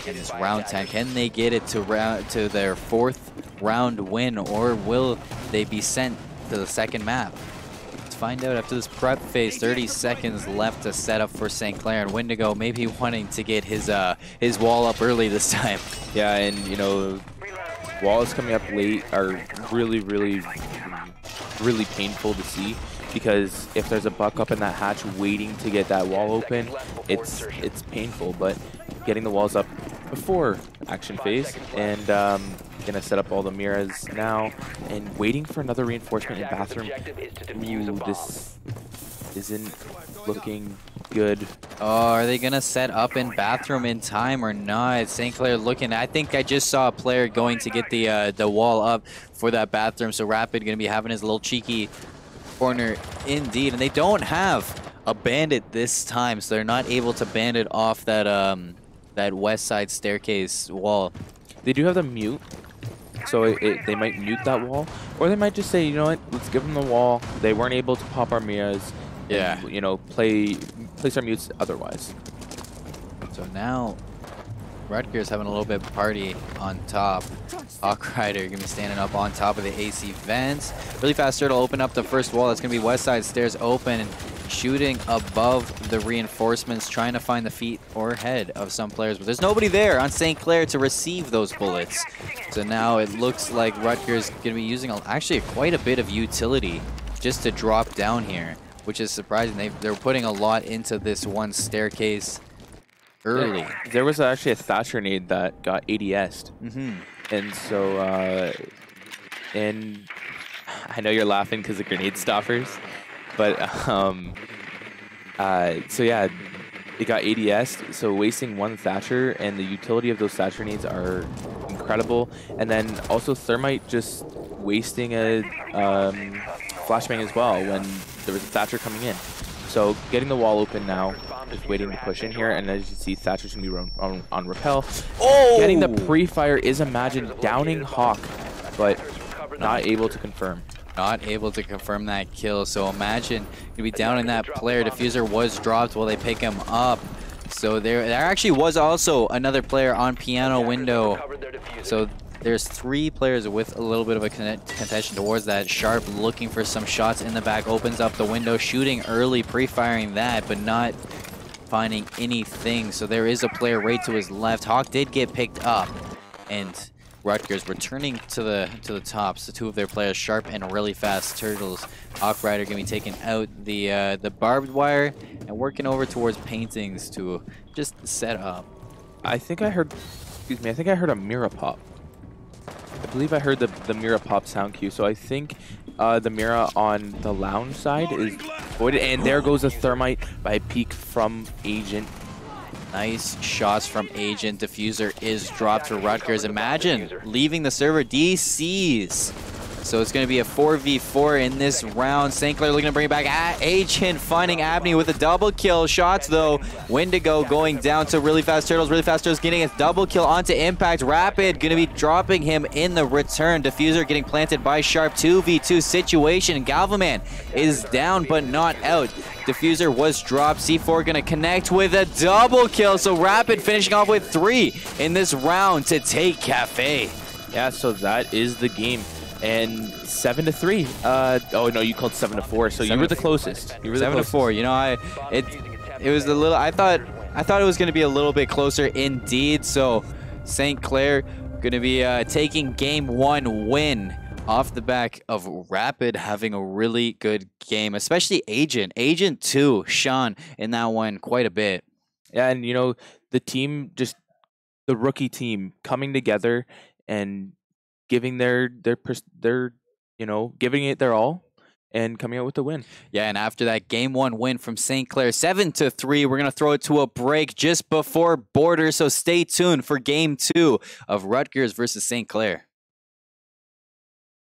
And it's round 10. Can they get it to their 4th round win, or will they be sent to the 2nd map? Let's find out after this prep phase. 30 seconds left to set up for St. Clair, and Wendigo maybe wanting to get his wall up early this time. Yeah, and you know, walls coming up late are really painful to see, because if there's a buck up in that hatch waiting to get that wall open, it's painful. But getting the walls up before action phase, and gonna set up all the Miras now, and waiting for another reinforcement in bathroom. Ooh, this isn't looking good. Oh, are they gonna set up in bathroom in time or not? St. Clair looking. I think I just saw a player going to get the wall up for that bathroom. So Rapid gonna be having his little cheeky corner indeed, and they don't have a bandit this time, so they're not able to bandit off that that west side staircase wall. They do have the mute, so they might mute that wall, or they might just say, you know what, let's give them the wall. They weren't able to pop our Miras. Yeah. And, you know, place our mutes otherwise. So now Rutgers having a little bit of party on top. Hawk Rider going to be standing up on top of the AC vents. Really fast turtle open up the first wall. That's going to be west side stairs open, and shooting above the reinforcements, trying to find the feet or head of some players. But there's nobody there on St. Clair to receive those bullets. So now it looks like Rutgers going to be using actually quite a bit of utility just to drop down here, which is surprising. They're putting a lot into this one staircase early. There was actually a Thatcher nade that got ADS'd. And so, and I know you're laughing because of grenade stoppers, but so yeah, it got ADS'd, so wasting one Thatcher, and the utility of those Thatcher nades are incredible. And then also Thermite just wasting a flashbang as well when there was a Thatcher coming in. So getting the wall open now, just waiting to push in here, and as you see, Thatcher's gonna be on rappel. Oh! Getting the pre-fire is Imagine, downing Hawk, but not able to confirm. Not able to confirm that kill, so Imagine gonna be down in that player. Diffuser was dropped while they pick him up. So there actually was also another player on piano window. So there's 3 players with a little bit of a contention towards that. Sharp looking for some shots in the back, opens up the window, shooting early, pre-firing that, but not finding anything. So there is a player right to his left. Hawk did get picked up, and Rutgers returning to the tops. The two of their players, Sharp and Really Fast Turtles. Hawk Rider going to be taking out the barbed wire and working over towards paintings to just set up. I think I heard, excuse me, I think I heard a Mira pop. I believe I heard the Mira pop sound cue. So I think the Mira on the lounge side is voided. And there goes a thermite by peek from Agent. Nice shots from Agent. Diffuser is dropped for Rutgers. Imagine leaving the server DCs. So it's going to be a 4v4 in this round. St. Clair looking to bring it back. Agent finding Abney with a double kill. Shots though. Wendigo going down to Really Fast Turtles. Really Fast Turtles getting a double kill onto Impact. Rapid going to be dropping him in the return. Diffuser getting planted by Sharp. 2v2 situation. Galvaman is down but not out. Diffuser was dropped. C4 going to connect with a double kill. So Rapid finishing off with 3 in this round to take Cafe. Yeah, so that is the game. And 7-3. Oh no, you called 7-4. So you were the closest. You were the 7-4. You know, it was a little. I thought it was going to be a little bit closer indeed. So St. Clair going to be taking game 1 win off the back of Rapid having a really good game, especially Agent. Agent 2, Sean in that one quite a bit. Yeah, and you know the team, just the rookie team coming together and giving their you know, giving it their all and coming out with the win. Yeah, and after that game 1 win from St. Clair, 7-3, we're going to throw it to a break just before Border, so stay tuned for game 2 of Rutgers versus St. Clair.